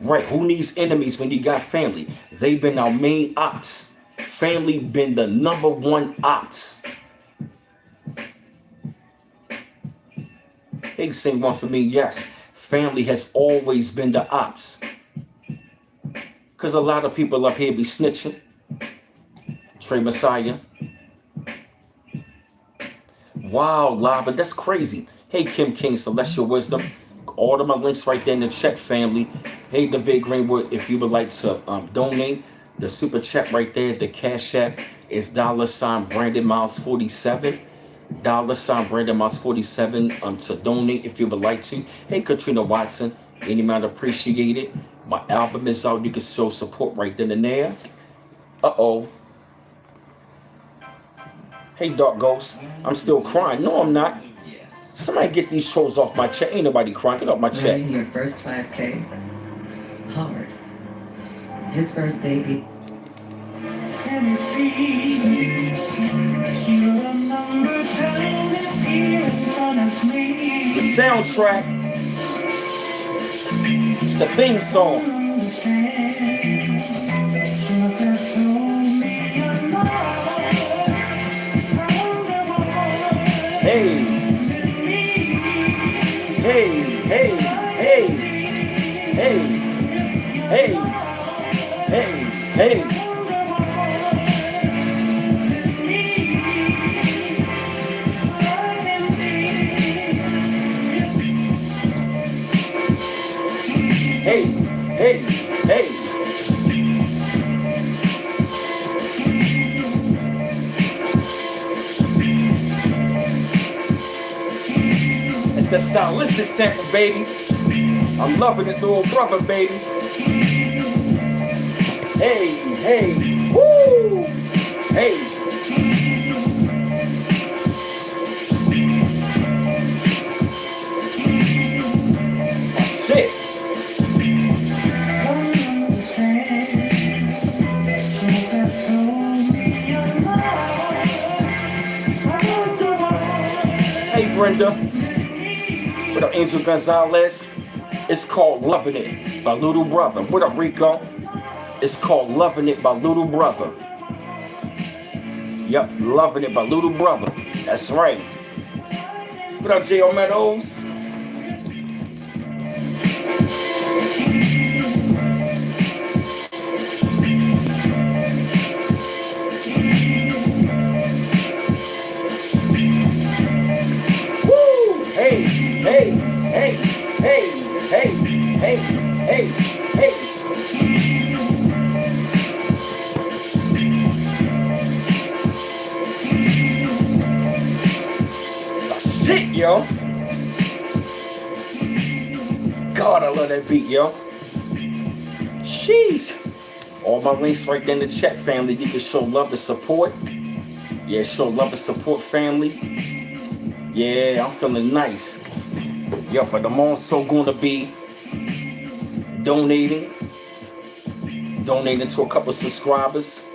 [SPEAKER 1] Right, who needs enemies when you got family? They've been our main ops. Family been the #1 ops. Hey, sing one for me, yes. Family has always been the ops. Because a lot of people up here be snitching. Trey Messiah. Wow, lava, that's crazy. Hey, Kim King, Celestial Wisdom. All of my links right there in the chat, family. Hey, David Greenwood, if you would like to donate, the super chat right there, the cash app is $Brandon Miles 47. $Brandon Miles 47 to donate if you would like to. Hey, Katrina Watson, any amount appreciated. My album is out. You can show support right then and there. Uh-oh. Hey, Dark Ghost, I'm still crying. No, I'm not. Somebody get these trolls off my chat. Ain't nobody crying. Get off my chat.
[SPEAKER 2] Running your first 5K? Hard. His first debut.
[SPEAKER 1] The soundtrack. It's the theme song. Hey. Hey, hey, hey, hey, hey, hey, hey. Hey, hey, hey. It's the stylistic sample, baby. I'm loving it, little brother, baby. Hey, hey, woo, hey. Shit. Hey, Brenda. What up, Angel Gonzalez? It's called Loving It by Little Brother. What up, Rico? It's called Loving It by Little Brother. Yep, Loving It by Little Brother. That's right. What up, J.O. Meadows? Woo! Hey, hey, hey, hey, hey, hey, hey, hey. Shit, yo. God, I love that beat, yo. Sheesh. All my links right there in the chat, family. You can show love and support. Yeah, show love and support, family. Yeah, I'm feeling nice. Yo, but I'm also going to be donating to a couple subscribers.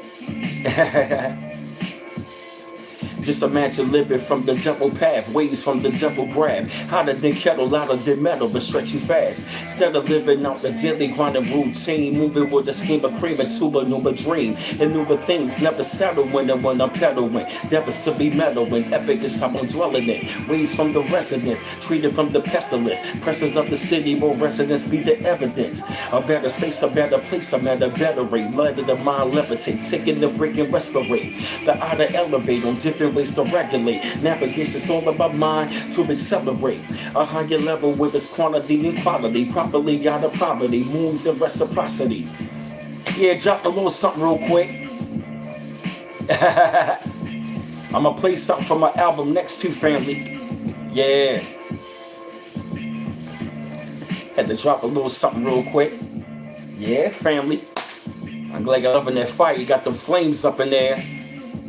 [SPEAKER 1] Just imagine living from the devil path, ways from the devil grab. Hotter than kettle, louder than metal, but stretch you fast. Instead of living out the daily grinding routine, moving with a scheme of cream into a newer dream. And newer things never settle when I'm peddling. Devils to be meddling, epic is how I'm dwelling in. Ways from the residents, treated from the pestilence. Presence of the city where residents be the evidence. A better space, a better place, a better rate. Let the mind levitate, taking the break and respirate. The eye to elevate on different ways to regulate. Navigation's all about mind to accelerate. A higher level with its quantity and quality. Properly out of poverty, moves in reciprocity. Yeah, drop a little something real quick. I'ma play something from my album Next to Family. Yeah. Had to drop a little something real quick. Yeah, family. I'm glad you're loving that fire. You got the flames up in there.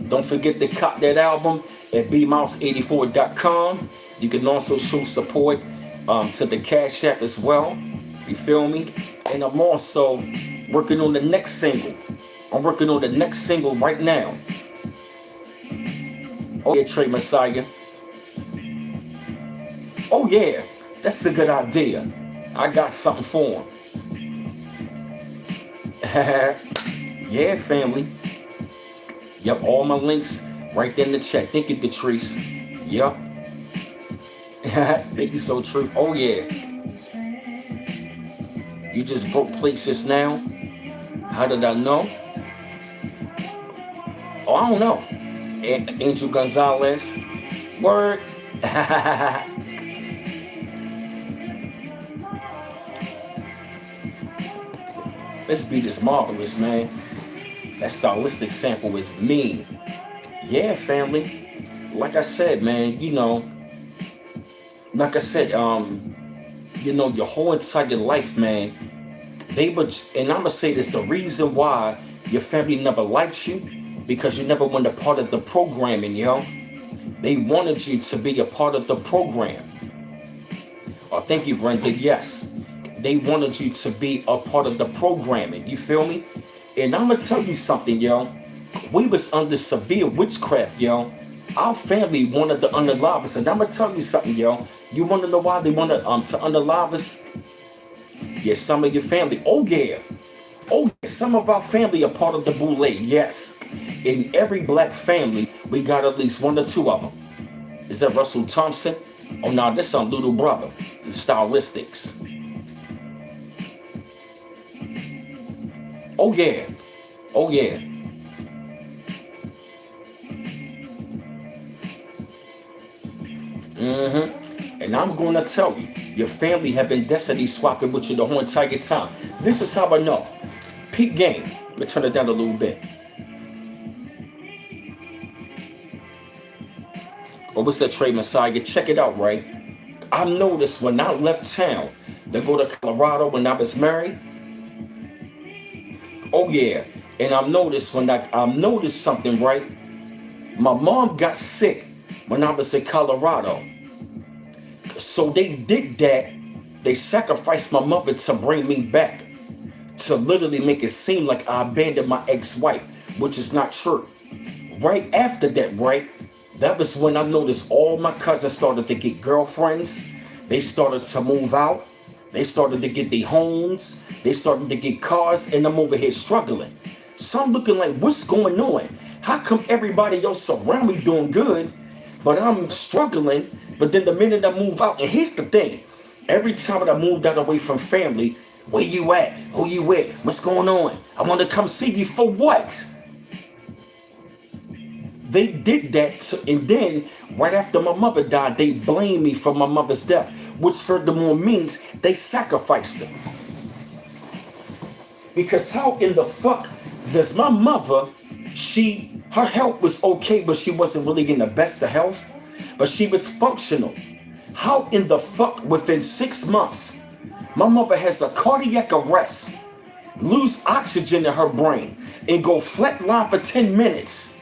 [SPEAKER 1] Don't forget to cop that album at bmouse84.com. You can also show support to the Cash App as well. You feel me? And I'm also working on the next single. I'm working on the next single right now. Oh yeah, Trey Messiah. Oh yeah, that's a good idea. I got something for him. Yeah, family. Yep, all my links right there in the chat. Thank you, Patrice. Yep. Thank you, so true. Oh yeah. You just broke plates just now. How did I know? Oh, I don't know. Angel Gonzalez. Word. This beat is marvelous, man. That stylistic sample is mean. Yeah, family. Like I said, man, like I said, your whole entire life, man, and I'm gonna say this, the reason why your family never liked you, because you never went a part of the programming, They wanted you to be a part of the program. Oh, thank you, Brenda. Yes. They wanted you to be a part of the programming. You feel me? And I'm gonna tell you something, We was under severe witchcraft, Our family wanted to unalive us. And I'm gonna tell you something, You wanna know why they wanted to unalive us? Yeah, some of your family. Oh yeah. Oh yeah. Some of our family are part of the boule. Yes. In every black family, we got at least one or two of them. Is that Russell Thompson? Oh no, that's some little brother. The stylistics. Oh yeah. Oh yeah. And I'm going to tell you, your family have been destiny swapping with you the whole entire time. This is how I know. Peak game. Let me turn it down a little bit. Oh, what's that, Trey Messiah? Check it out, right? I noticed when I left town to go to Colorado when I was married. Oh yeah. And I noticed noticed something, right? My mom got sick when I was in Colorado. So they did that. They sacrificed my mother to bring me back, to literally make it seem like I abandoned my ex-wife, which is not true. Right after that, right? That was when I noticed all my cousins started to get girlfriends. They started to move out. They started to get their homes. They started to get cars, and I'm over here struggling. So I'm looking like, what's going on? How come everybody else around me doing good, but I'm struggling? But then the minute I move out, and here's the thing, every time that I moved out away from family, where you at? Who you with? What's going on? I want to come see you for what? They did that, and then right after my mother died, they blamed me for my mother's death, which furthermore means they sacrificed her. Because how in the fuck does my mother, her health was okay, but she wasn't really in the best of health, but she was functional. How in the fuck within 6 months, my mother has a cardiac arrest, lose oxygen in her brain, and go flatline for 10 minutes?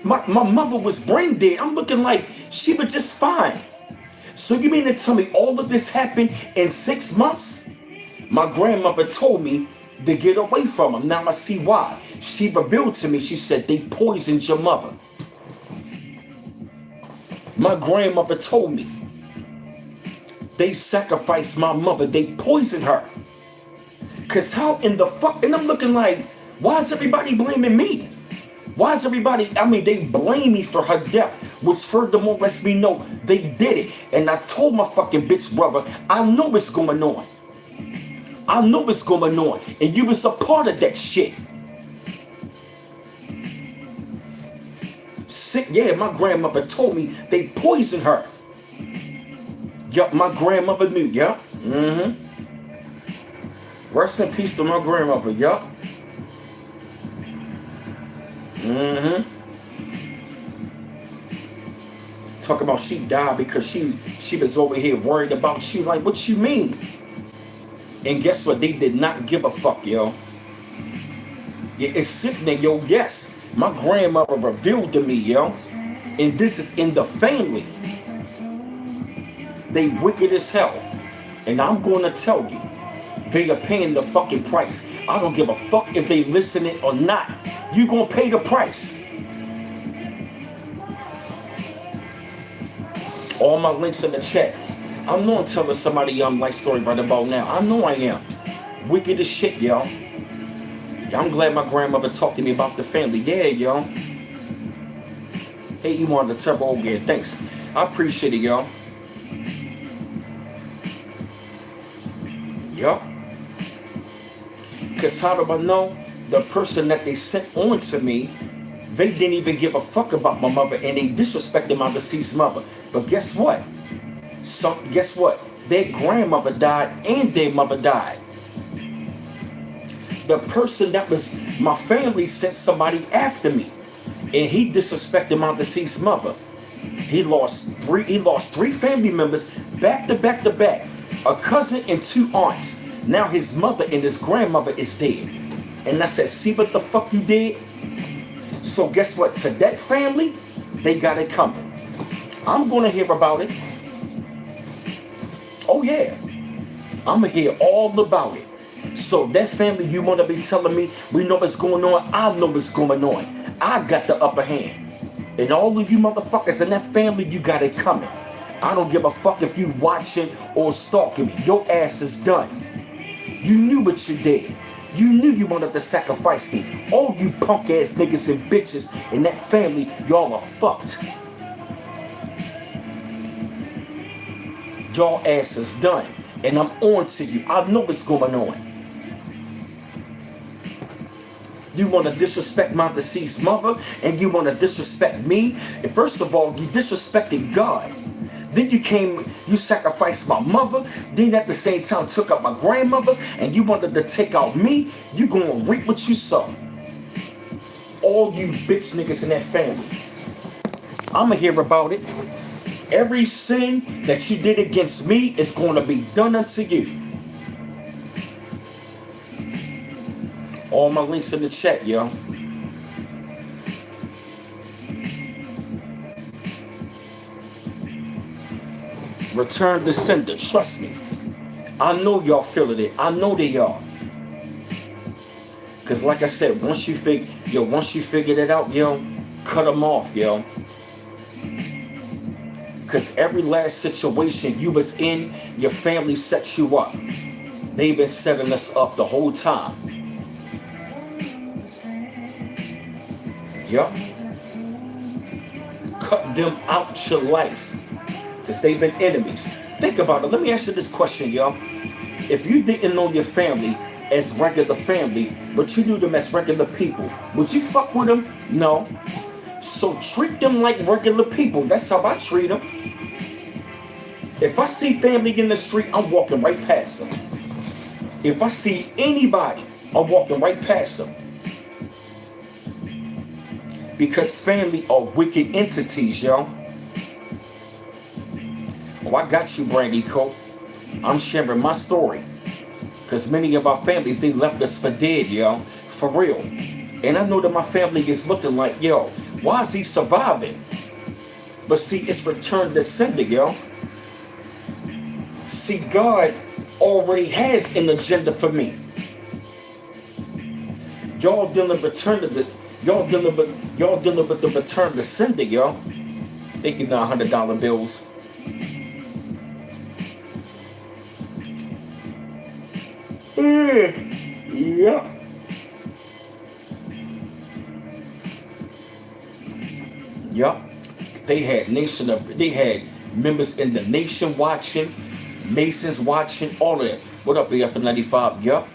[SPEAKER 1] My mother was brain dead. I'm looking like she was just fine. So you mean to tell me all of this happened in 6 months? My grandmother told me to get away from him. Now I see why. She revealed to me, she said, they poisoned your mother. My grandmother told me they sacrificed my mother. They poisoned her. Because how in the fuck? And I'm looking like, why is everybody blaming me? Why is everybody, they blame me for her death, which furthermore lets me know they did it. And I told my fucking bitch brother, I know what's going on. I know what's going on. And you was a part of that shit. Sick, yeah, my grandmother told me they poisoned her. Yup, my grandmother knew, yup. Rest in peace to my grandmother, yup. Talk about she died because she was over here worried about you. Like, what you mean? And guess what? They did not give a fuck, yo. Yeah, it's sickening, yo. Yes, my grandmother revealed to me, yo. And this is in the family. They wicked as hell. And I'm going to tell you, they are paying the fucking price. I don't give a fuck if they listening or not. You gonna pay the price. All my links in the chat. I know I'm telling somebody life story right about now. I know I am. Wicked as shit, y'all. I'm glad my grandmother talked to me about the family. Yeah, yo. Hey, you wanted the turbo again. Thanks. I appreciate it, y'all. Yup. Because how do I know? The person that they sent on to me, they didn't even give a fuck about my mother, and they disrespected my deceased mother. But guess what? Guess what? Their grandmother died and their mother died. The person that was my family sent somebody after me, and he disrespected my deceased mother. He lost three family members back to back to back. A cousin and two aunts. Now his mother and his grandmother is dead. And I said, see what the fuck you did? So guess what? To that family, they got it coming. I'm gonna hear about it. Oh yeah. I'm gonna hear all about it. So that family you wanna be telling me we know what's going on, I know what's going on. I got the upper hand. And all of you motherfuckers in that family, you got it coming. I don't give a fuck if you watching or stalking me. Your ass is done. You knew what you did. You knew you wanted to sacrifice me. All you punk ass niggas and bitches in that family, y'all are fucked. Y'all ass is done. And I'm on to you. I know what's going on. You want to disrespect my deceased mother, and you want to disrespect me. And first of all, you disrespected God. Then you sacrificed my mother. Then at the same time took out my grandmother, and you wanted to take out me. You gonna reap what you sow. All you bitch niggas in that family. I'ma hear about it. Every sin that you did against me is gonna be done unto you. All my links in the chat, yo. Return the sender, trust me. I know y'all feeling it. I know they are. Cause like I said, once you figured it out, yo, cut them off, yo. Cause every last situation you was in, your family set you up. They've been setting us up the whole time. Yup. Cut them out your life. Because they've been enemies. Think about it. Let me ask you this question, y'all. If you didn't know your family as regular family, but you knew them as regular people, would you fuck with them? No. So treat them like regular people. That's how I treat them. If I see family in the street, I'm walking right past them. If I see anybody, I'm walking right past them. Because family are wicked entities, yo. Oh, I got you, Brandy Cope. I'm sharing my story. Because many of our families, they left us for dead, yo. For real. And I know that my family is looking like, yo, why is he surviving? But see, it's return to sender, yo. See, God already has an agenda for me. Y'all dealing with the return to sender, yo. They give now $100 bills. Yeah. Yup. They had members in the nation watching, Masons watching, all of that. What up, BF95? Yup.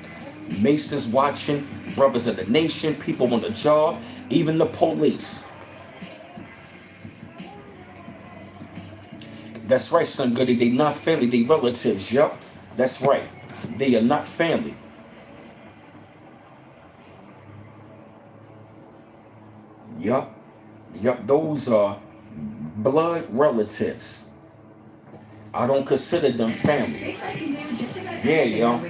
[SPEAKER 1] Masons watching, brothers in the nation, people on the job, even the police. That's right, son Goody. They not family, they relatives. Yup. That's right. They are not family. Yup. Yup. Those are blood relatives. I don't consider them family. Yeah, yo.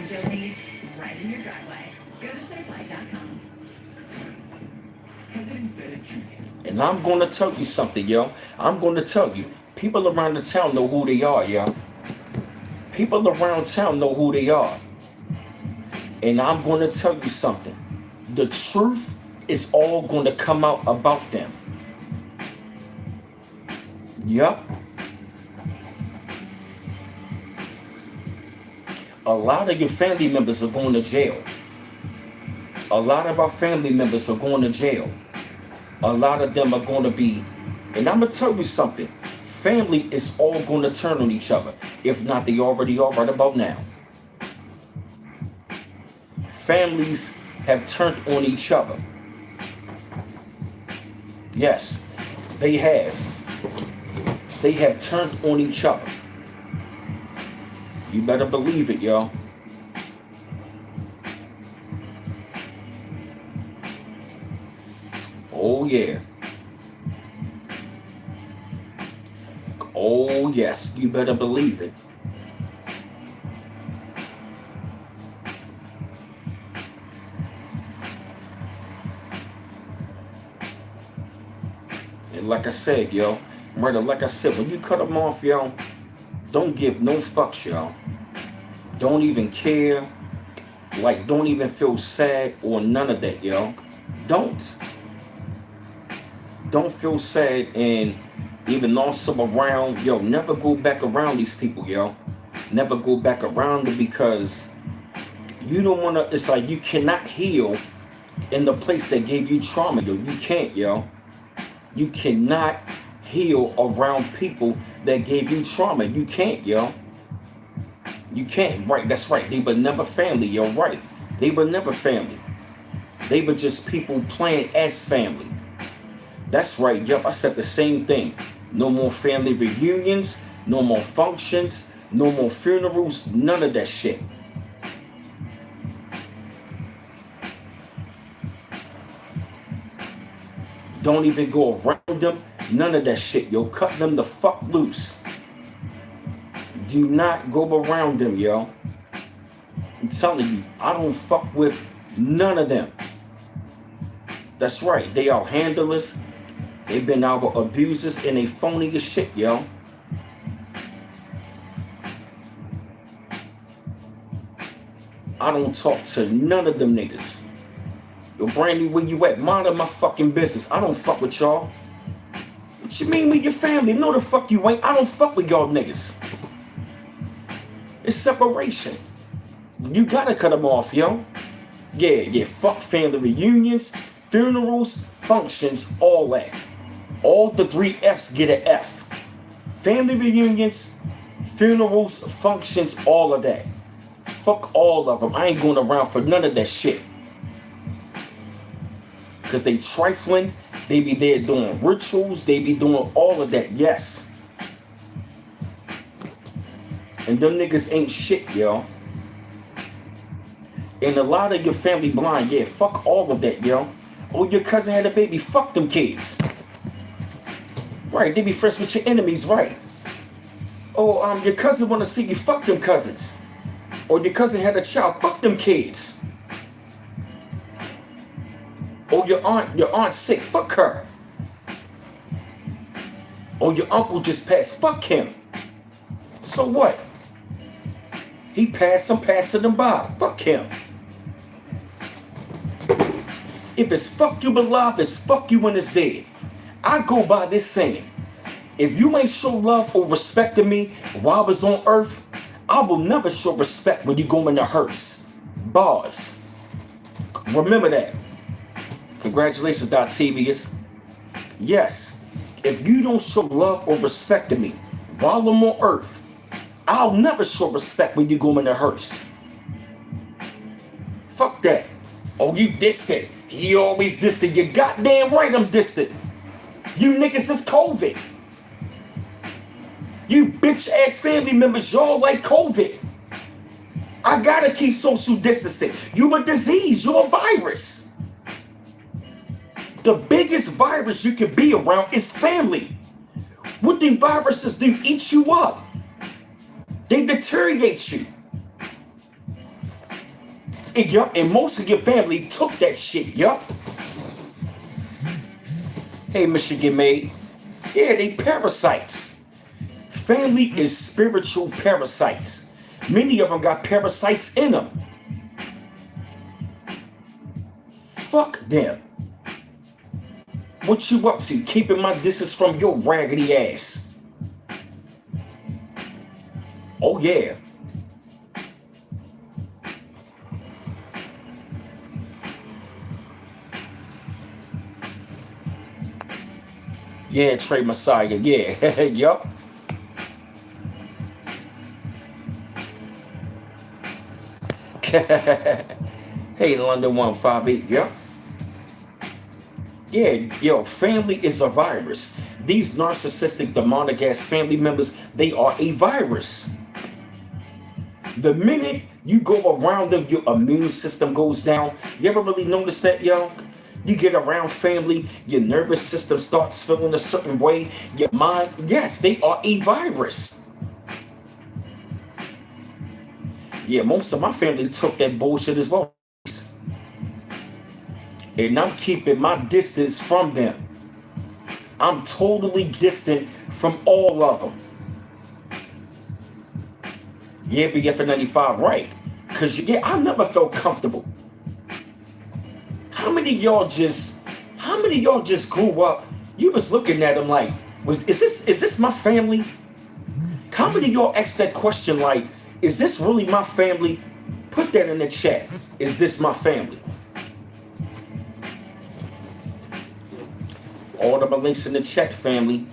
[SPEAKER 1] And I'm going to tell you something, yo. I'm going to tell you. People around the town know who they are, yo. People around town know who they are. And I'm going to tell you something. The truth is all going to come out about them. Yup. A lot of your family members are going to jail. A A lot of our family members are going to jail. A lot of them are going to be, and I'm going to tell you something. Family is all going to turn on each other. If not, they already are right about now. Families have turned on each other. Yes, they have. They have turned on each other. You better believe it, y'all. Oh, yeah. Oh, yes. You better believe it. And like I said, yo, murder, like I said, when you cut them off, yo, don't give no fucks, yo. Don't even care. Like, don't even feel sad or none of that, yo. Don't feel sad, and even also around, yo, never go back around these people, yo. Never go back around them, because you don't want to, it's like you cannot heal in the place that gave you trauma, yo. You can't, yo. You cannot heal around people that gave you trauma. You can't, yo. You can't, right, that's right. They were never family, yo, right. They were never family. They were just people playing as family. That's right, yep, I said the same thing. No more family reunions, no more functions, no more funerals, none of that shit. Don't even go around them, none of that shit, yo. Cut them the fuck loose. Do not go around them, yo. I'm telling you, I don't fuck with none of them. That's right, they are handlers. They've been our abusers, and they phony as shit, yo. I don't talk to none of them niggas. Yo, Brandy, where you at? Mind my fucking business. I don't fuck with y'all. What you mean with your family? No, the fuck you ain't. I don't fuck with y'all niggas. It's separation. You gotta cut them off, yo. Yeah, fuck family reunions, funerals, functions, all that. All the 3 F's get an F. Family reunions, funerals, functions, all of that. Fuck all of them. I ain't going around for none of that shit. Because they trifling. They be there doing rituals. They be doing all of that. Yes. And them niggas ain't shit, yo. And a lot of your family blind. Yeah, fuck all of that, yo. Oh, your cousin had a baby. Fuck them kids. Right, they be friends with your enemies, right? Oh, your cousin wanna see you, fuck them cousins. Or your cousin had a child, fuck them kids. Or your aunt's sick, fuck her. Or your uncle just passed, fuck him. So what? He passed, I'm passing him by, fuck him. If it's fuck you alive, it's fuck you when it's dead. I go by this saying, if you ain't show love or respect to me while I was on earth, I will never show respect when you go in the hearse. Bars. Remember that. Congratulations, Octavius. Yes, if you don't show love or respect to me while I'm on earth, I'll never show respect when you go in the hearse. Fuck that. Oh, you distant. He always distant. You're goddamn right I'm distant. You niggas is COVID. You bitch ass family members, y'all like COVID. I gotta keep social distancing. You a disease, you're a virus. The biggest virus you can be around is family. What the viruses do? Eat you up. They deteriorate you. And most of your family took that shit, yup. Hey, Michigan maid. Yeah, they parasites. Family is spiritual parasites. Many of them got parasites in them. Fuck them. What you up to? Keeping my distance from your raggedy ass. Oh yeah. Yeah, Trey Messiah. Yeah. Yup. Hey, London 158. Yup. Yeah, yo, family is a virus. These narcissistic, demonic ass family members, they are a virus. The minute you go around them, your immune system goes down. You ever really notice that, yo? You get around family, your nervous system starts feeling a certain way. Your mind, yes, they are a virus. Yeah, most of my family took that bullshit as well. And I'm keeping my distance from them. I'm totally distant from all of them. Yeah, BF95, right. Because, yeah, I never felt comfortable. How many of y'all just grew up, you was looking at them like, is this my family? How many of y'all asked that question like, is this really my family? Put that in the chat. Is this my family? All of my links in the chat, family.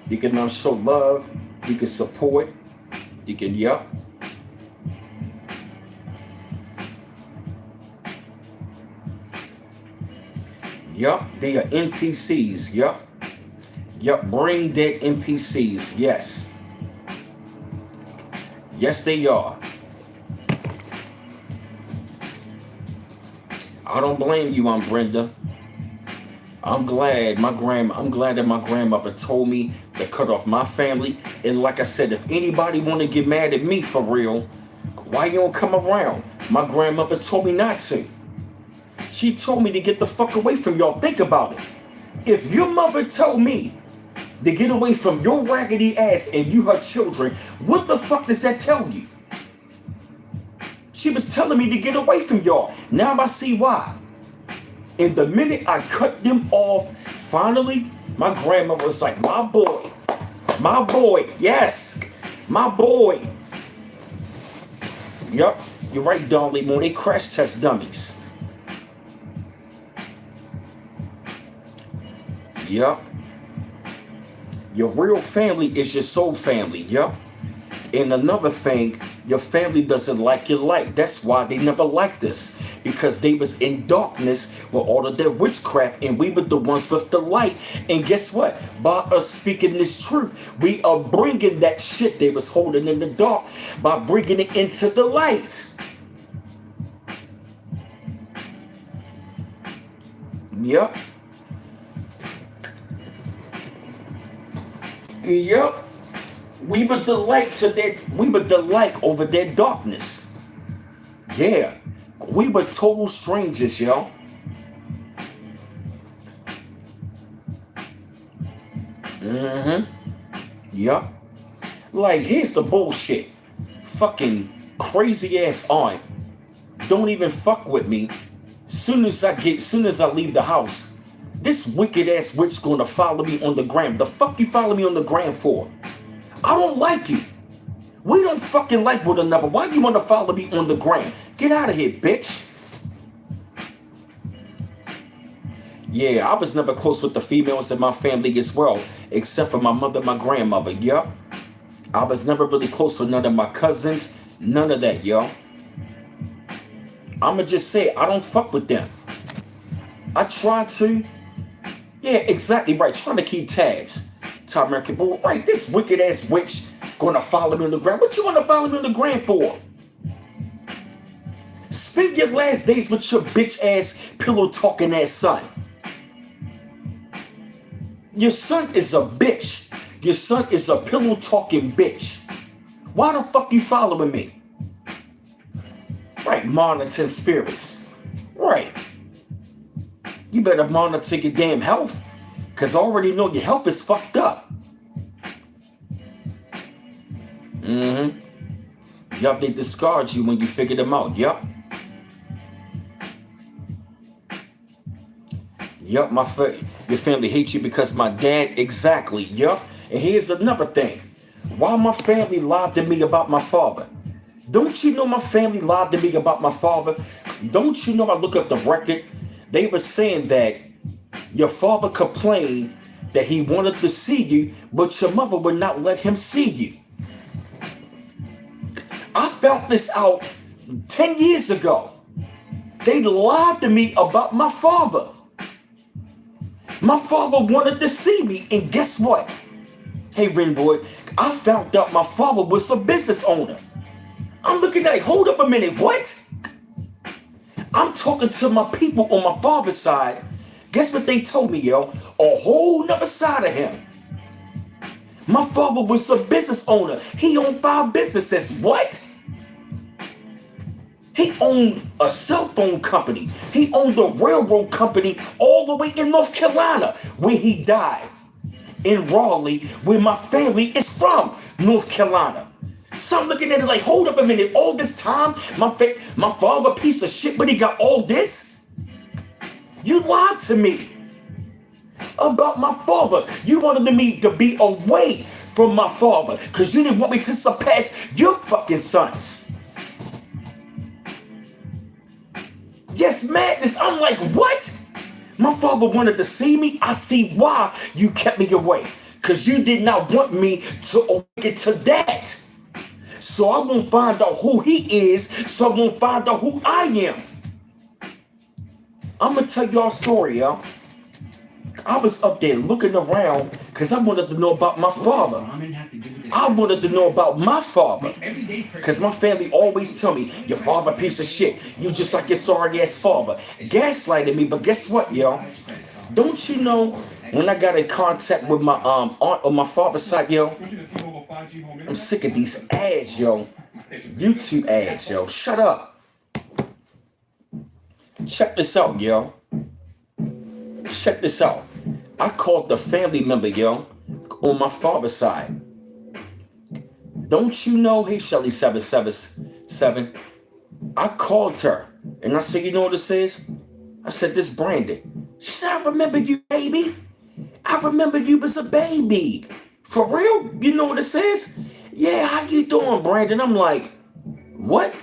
[SPEAKER 1] You can show love. You can support. You can, yup. Yup, they are NPCs. Yup. Yup, brain dead NPCs. Yes. Yes, they are. I don't blame you, Aunt Brenda. I'm glad that my grandmother told me to cut off my family. And like I said, if anybody want to get mad at me for real, why you don't come around? My grandmother told me not to. She told me to get the fuck away from y'all. Think about it. If your mother told me to get away from your raggedy ass and you her children, what the fuck does that tell you? She was telling me to get away from y'all. Now I see why. And the minute I cut them off, finally, my grandmother was like, my boy, yes, my boy. Yup, you're right, Donley Moon. They crash test dummies. Yup. Your real family is your soul family. Yup. And another thing, your family doesn't like your light. That's why they never liked us. Because they was in darkness with all of their witchcraft, and we were the ones with the light. And guess what? By us speaking this truth, we are bringing that shit they was holding in the dark by bringing it into the light. Yep. Yep. We were the light over their darkness. Yeah. We were total strangers, yo. Yup. Like, here's the bullshit. Fucking crazy ass aunt. Don't even fuck with me. Soon as I leave the house, this wicked ass witch gonna follow me on the gram. The fuck you follow me on the gram for? I don't like you. We don't fucking like one another. Why do you want to follow me on the gram? Get out of here, bitch. Yeah, I was never close with the females in my family as well, except for my mother, my grandmother. Yup. I was never really close with none of my cousins. None of that, yo. I'ma just say, I don't fuck with them. I try to. Yeah, exactly right. Trying to keep tabs. Top American Bull. Right, this wicked ass witch gonna follow me on the gram. What you wanna follow me on the gram for? Spend your last days with your bitch ass, pillow talking ass son. Your son is a bitch. Your son is a pillow talking bitch. Why the fuck you following me? Right, monitoring spirits. Right. You better monitor your damn health, because I already know your health is fucked up. Yup, they discard you when you figure them out. Yup. Yup, your family hates you because my dad, exactly. Yup. And here's another thing. Why my family lied to me about my father? Don't you know my family lied to me about my father? Don't you know I look up the record? They were saying that your father complained that he wanted to see you, but your mother would not let him see you. I found this out 10 years ago. They lied to me about my father. My father wanted to see me, and guess what? Hey, Ren boy, I found out my father was a business owner. I'm looking at, hold up a minute, what? I'm talking to my people on my father's side. Guess what they told me, yo? A whole nother side of him. My father was a business owner. He owned 5 businesses. What? He owned a cell phone company. He owned a railroad company all the way in North Carolina, where he died. In Raleigh, where my family is from, North Carolina. So I'm looking at it like, hold up a minute. All this time, my father, piece of shit, but he got all this? You lied to me about my father. You wanted me to be away from my father because you didn't want me to surpass your fucking sons. Yes, madness. I'm like, what? My father wanted to see me. I see why you kept me away. Because you did not want me to get to that. So I won't find out who he is. So I won't find out who I am. I'm going to tell y'all a story, y'all. I was up there looking around because I wanted to know about my father. I wanted to know about my father. Because my family always tell me, your father a piece of shit. You just like your sorry ass father. Gaslighted me, but guess what, yo? Don't you know when I got in contact with my aunt on my father's side, yo? I'm sick of these ads, yo. YouTube ads, yo. Shut up. Check this out, yo. Check this out. I called the family member, yo, on my father's side. Don't you know, hey, Shelly 777, I called her and I said, you know what this is? I said, this Brandon. She said, I remember you, baby. I remember you as a baby. For real? You know what this is? Yeah, how you doing, Brandon? I'm like, what?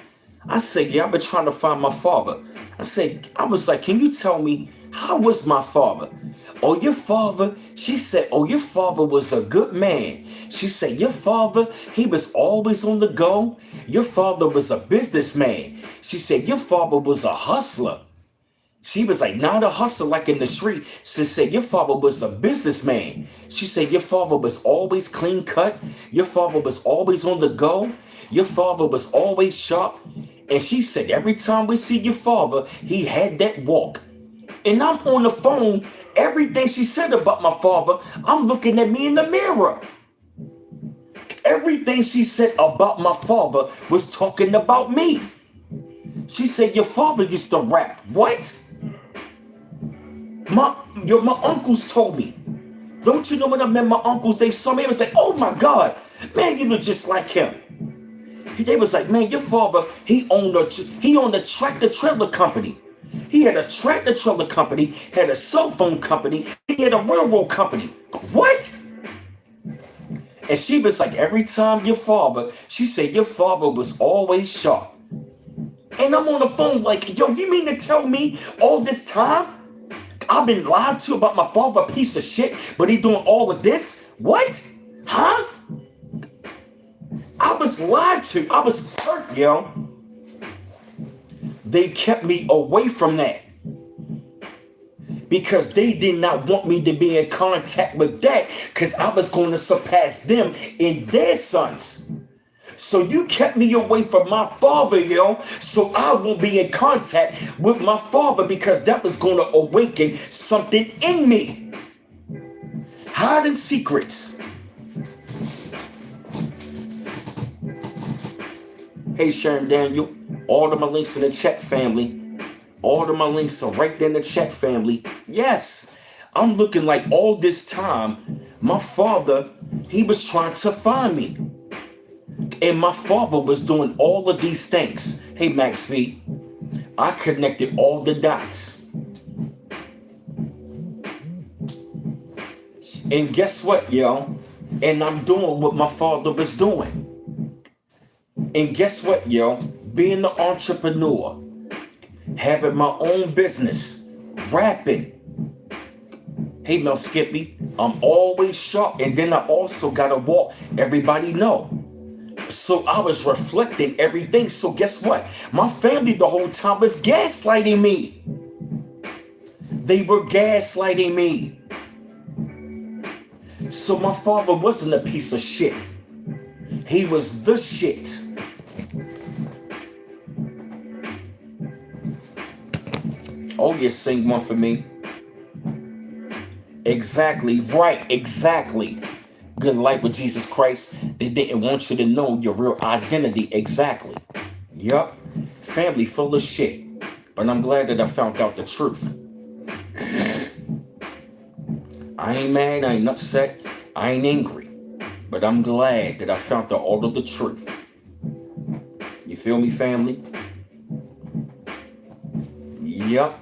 [SPEAKER 1] I said, yeah, I've been trying to find my father. I was like, can you tell me, how was my father? Oh, your father, she said, oh, your father was a good man. She said, your father, he was always on the go. Your father was a businessman. She said, your father was a hustler. She was like, not a hustler like in the street. She said, your father was a businessman. She said, your father was always clean cut. Your father was always on the go. Your father was always sharp. And she said, every time we see your father, he had that walk. And I'm on the phone. Everything she said about my father, I'm looking at me in the mirror. Everything she said about my father was talking about me. She said, your father used to rap. What? My uncles told me. Don't you know when I met my uncles, they saw me and was like, oh my God, man, you look just like him. They was like, man, your father, he owned a tractor trailer company. He had a tractor trailer company, had a cell phone company, he had a railroad company. What? And she was like, every time your father, she said your father was always sharp. And I'm on the phone like, yo, you mean to tell me all this time I've been lied to about my father, a piece of shit, but he doing all of this? What? Huh? I was lied to. I was hurt, yo. They kept me away from that because they did not want me to be in contact with that because I was going to surpass them in their sons. So you kept me away from my father, yo, so I won't be in contact with my father because that was going to awaken something in me. Hiding secrets. Hey, Sharon Daniel, all of my links in the chat, family. All of my links are right there in the chat, family. Yes, I'm looking like all this time, my father, he was trying to find me. And my father was doing all of these things. Hey, Max V, I connected all the dots. And guess what, yo? And I'm doing what my father was doing. And guess what, yo? Being the entrepreneur, having my own business, rapping. Hey, Mel Skippy, I'm always sharp. And then I also got to walk. Everybody know. So I was reflecting everything. So guess what? My family the whole time was gaslighting me. They were gaslighting me. So my father wasn't a piece of shit. He was the shit. Oh, you sing one for me. Exactly, right, exactly. Good life with Jesus Christ. They didn't want you to know your real identity. Exactly. Yup. Family full of shit. But I'm glad that I found out the truth. I ain't mad, I ain't upset, I ain't angry. But I'm glad that I found out all of the truth. You feel me, family? Yup.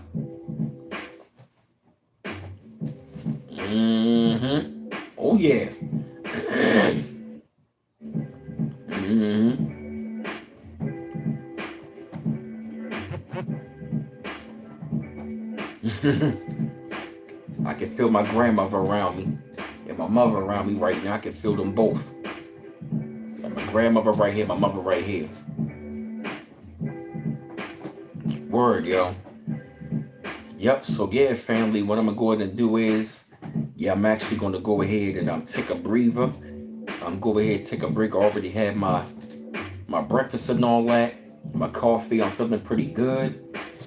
[SPEAKER 1] Oh yeah. I can feel my grandmother around me and my mother around me right now. I can feel them both. Like my grandmother right here, my mother right here. Word, yo. Yep, so yeah, family, what I'm gonna go ahead and do is, yeah, I'm actually gonna go ahead and take a breather. I'm go ahead, take a break. I already had my breakfast and all that. My coffee, I'm feeling pretty good.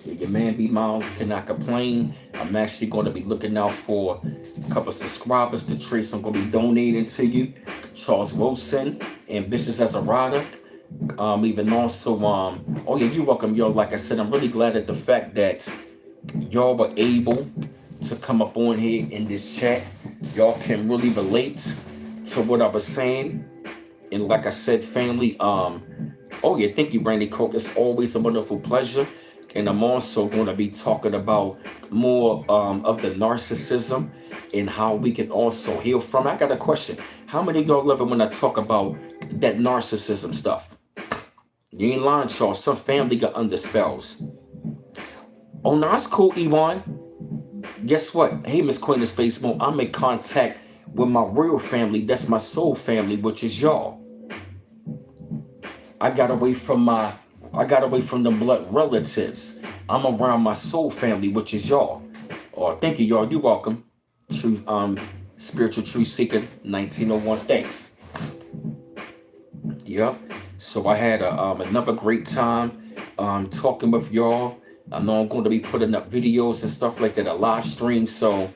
[SPEAKER 1] Your man B Miles cannot complain. I'm actually going to be looking out for a couple of subscribers to Trace. I'm going to be donating to you. Charles Wilson, Ambitious as a Rider. Even also, oh yeah, you're welcome, yo. Like I said, I'm really glad at the fact that y'all were able to come up on here in this chat. Y'all can really relate to what I was saying. And like I said, family, oh yeah, thank you, Randy Coke. It's always a wonderful pleasure. And I'm also going to be talking about more of the narcissism and how we can also heal from it. I got a question. How many of y'all love it when I talk about that narcissism stuff? You ain't lying, y'all. Some family got under spells. Oh, no, it's cool, Ewan. Guess what? Hey, Miss Queen of Space Mo, I'm in contact with my real family. That's my soul family, which is y'all. I got away from the blood relatives. I'm around my soul family, which is y'all. Oh, thank you, y'all. You're welcome. True, Spiritual Truth Seeker 1901. Thanks. Yep. So I had another great time talking with y'all. I know I'm going to be putting up videos and stuff like that, a live stream. So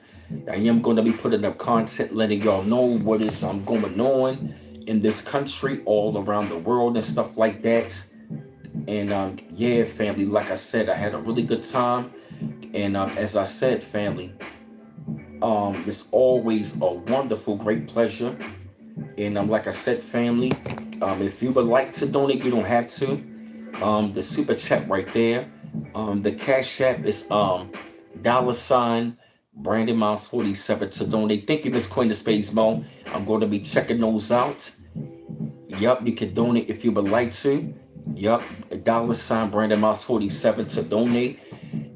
[SPEAKER 1] I am going to be putting up content, letting y'all know what is going on in this country, all around the world and stuff like that. And yeah, family, like I said, I had a really good time. And as I said, family, it's always a wonderful, great pleasure. And like I said, family, if you would like to donate, you don't have to. The super chat right there. The Cash App is $ Brandon Miles 47 to donate. Thank you, Miss Queen of Space Mo. I'm going to be checking those out. Yup, you can donate if you would like to. Yup, $ Brandon Miles 47 to donate.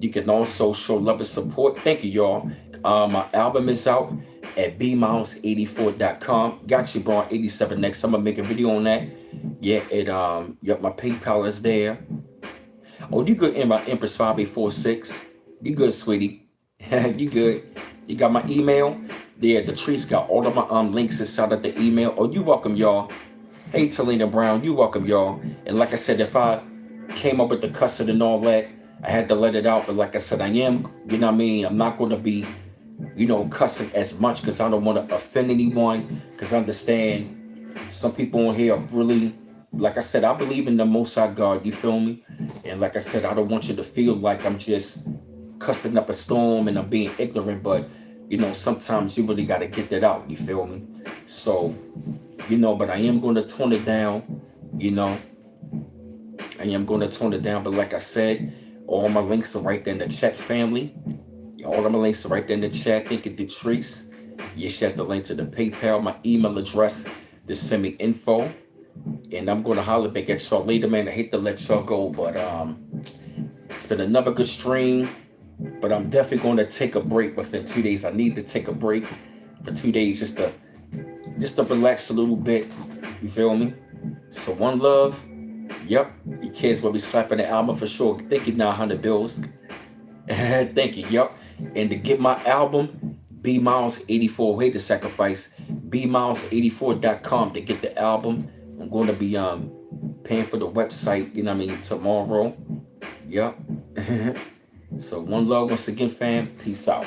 [SPEAKER 1] You can also show love and support. Thank you, y'all. My album is out at bmiles84.com. Got you, bro. 87 next. I'm gonna make a video on that. Yeah, yep, my PayPal is there. Oh, you good in my Empress 5846. You good, sweetie. You good. You got my email. There, the trees got all of my links inside of the email. Oh, you welcome, y'all. Hey, Talina Brown, you welcome, y'all. And like I said, if I came up with the cussing and all that, I had to let it out. But like I said, I am, you know what I mean? I'm not going to be, cussing as much because I don't want to offend anyone. Because I understand some people on here are really, like I said, I believe in the Most High God, you feel me? And like I said, I don't want you to feel like I'm just cussing up a storm and I'm being ignorant. But, sometimes you really got to get that out, you feel me? So, but I am going to tone it down, I am going to tone it down. But like I said, all my links are right there in the chat, family. All of my links are right there in the chat. Thank you, Detrice. Yeah, she has the link to the PayPal, my email address, to send me info. And I'm going to holler back at y'all later, man. I hate to let y'all go, but it's been another good stream. But I'm definitely going to take a break within 2 days. I need to take a break. for 2 days just to relax a little bit. You feel me? So one love. Yep, your kids will be slapping the album for sure. Thank you, 900 bills. Thank you. Yep. And to get my album, B Miles 84 Way to Sacrifice, bmiles84.com to get the album. I'm going to be paying for the website, you know what I mean, tomorrow. Yep. So one love once again, fam. Peace out.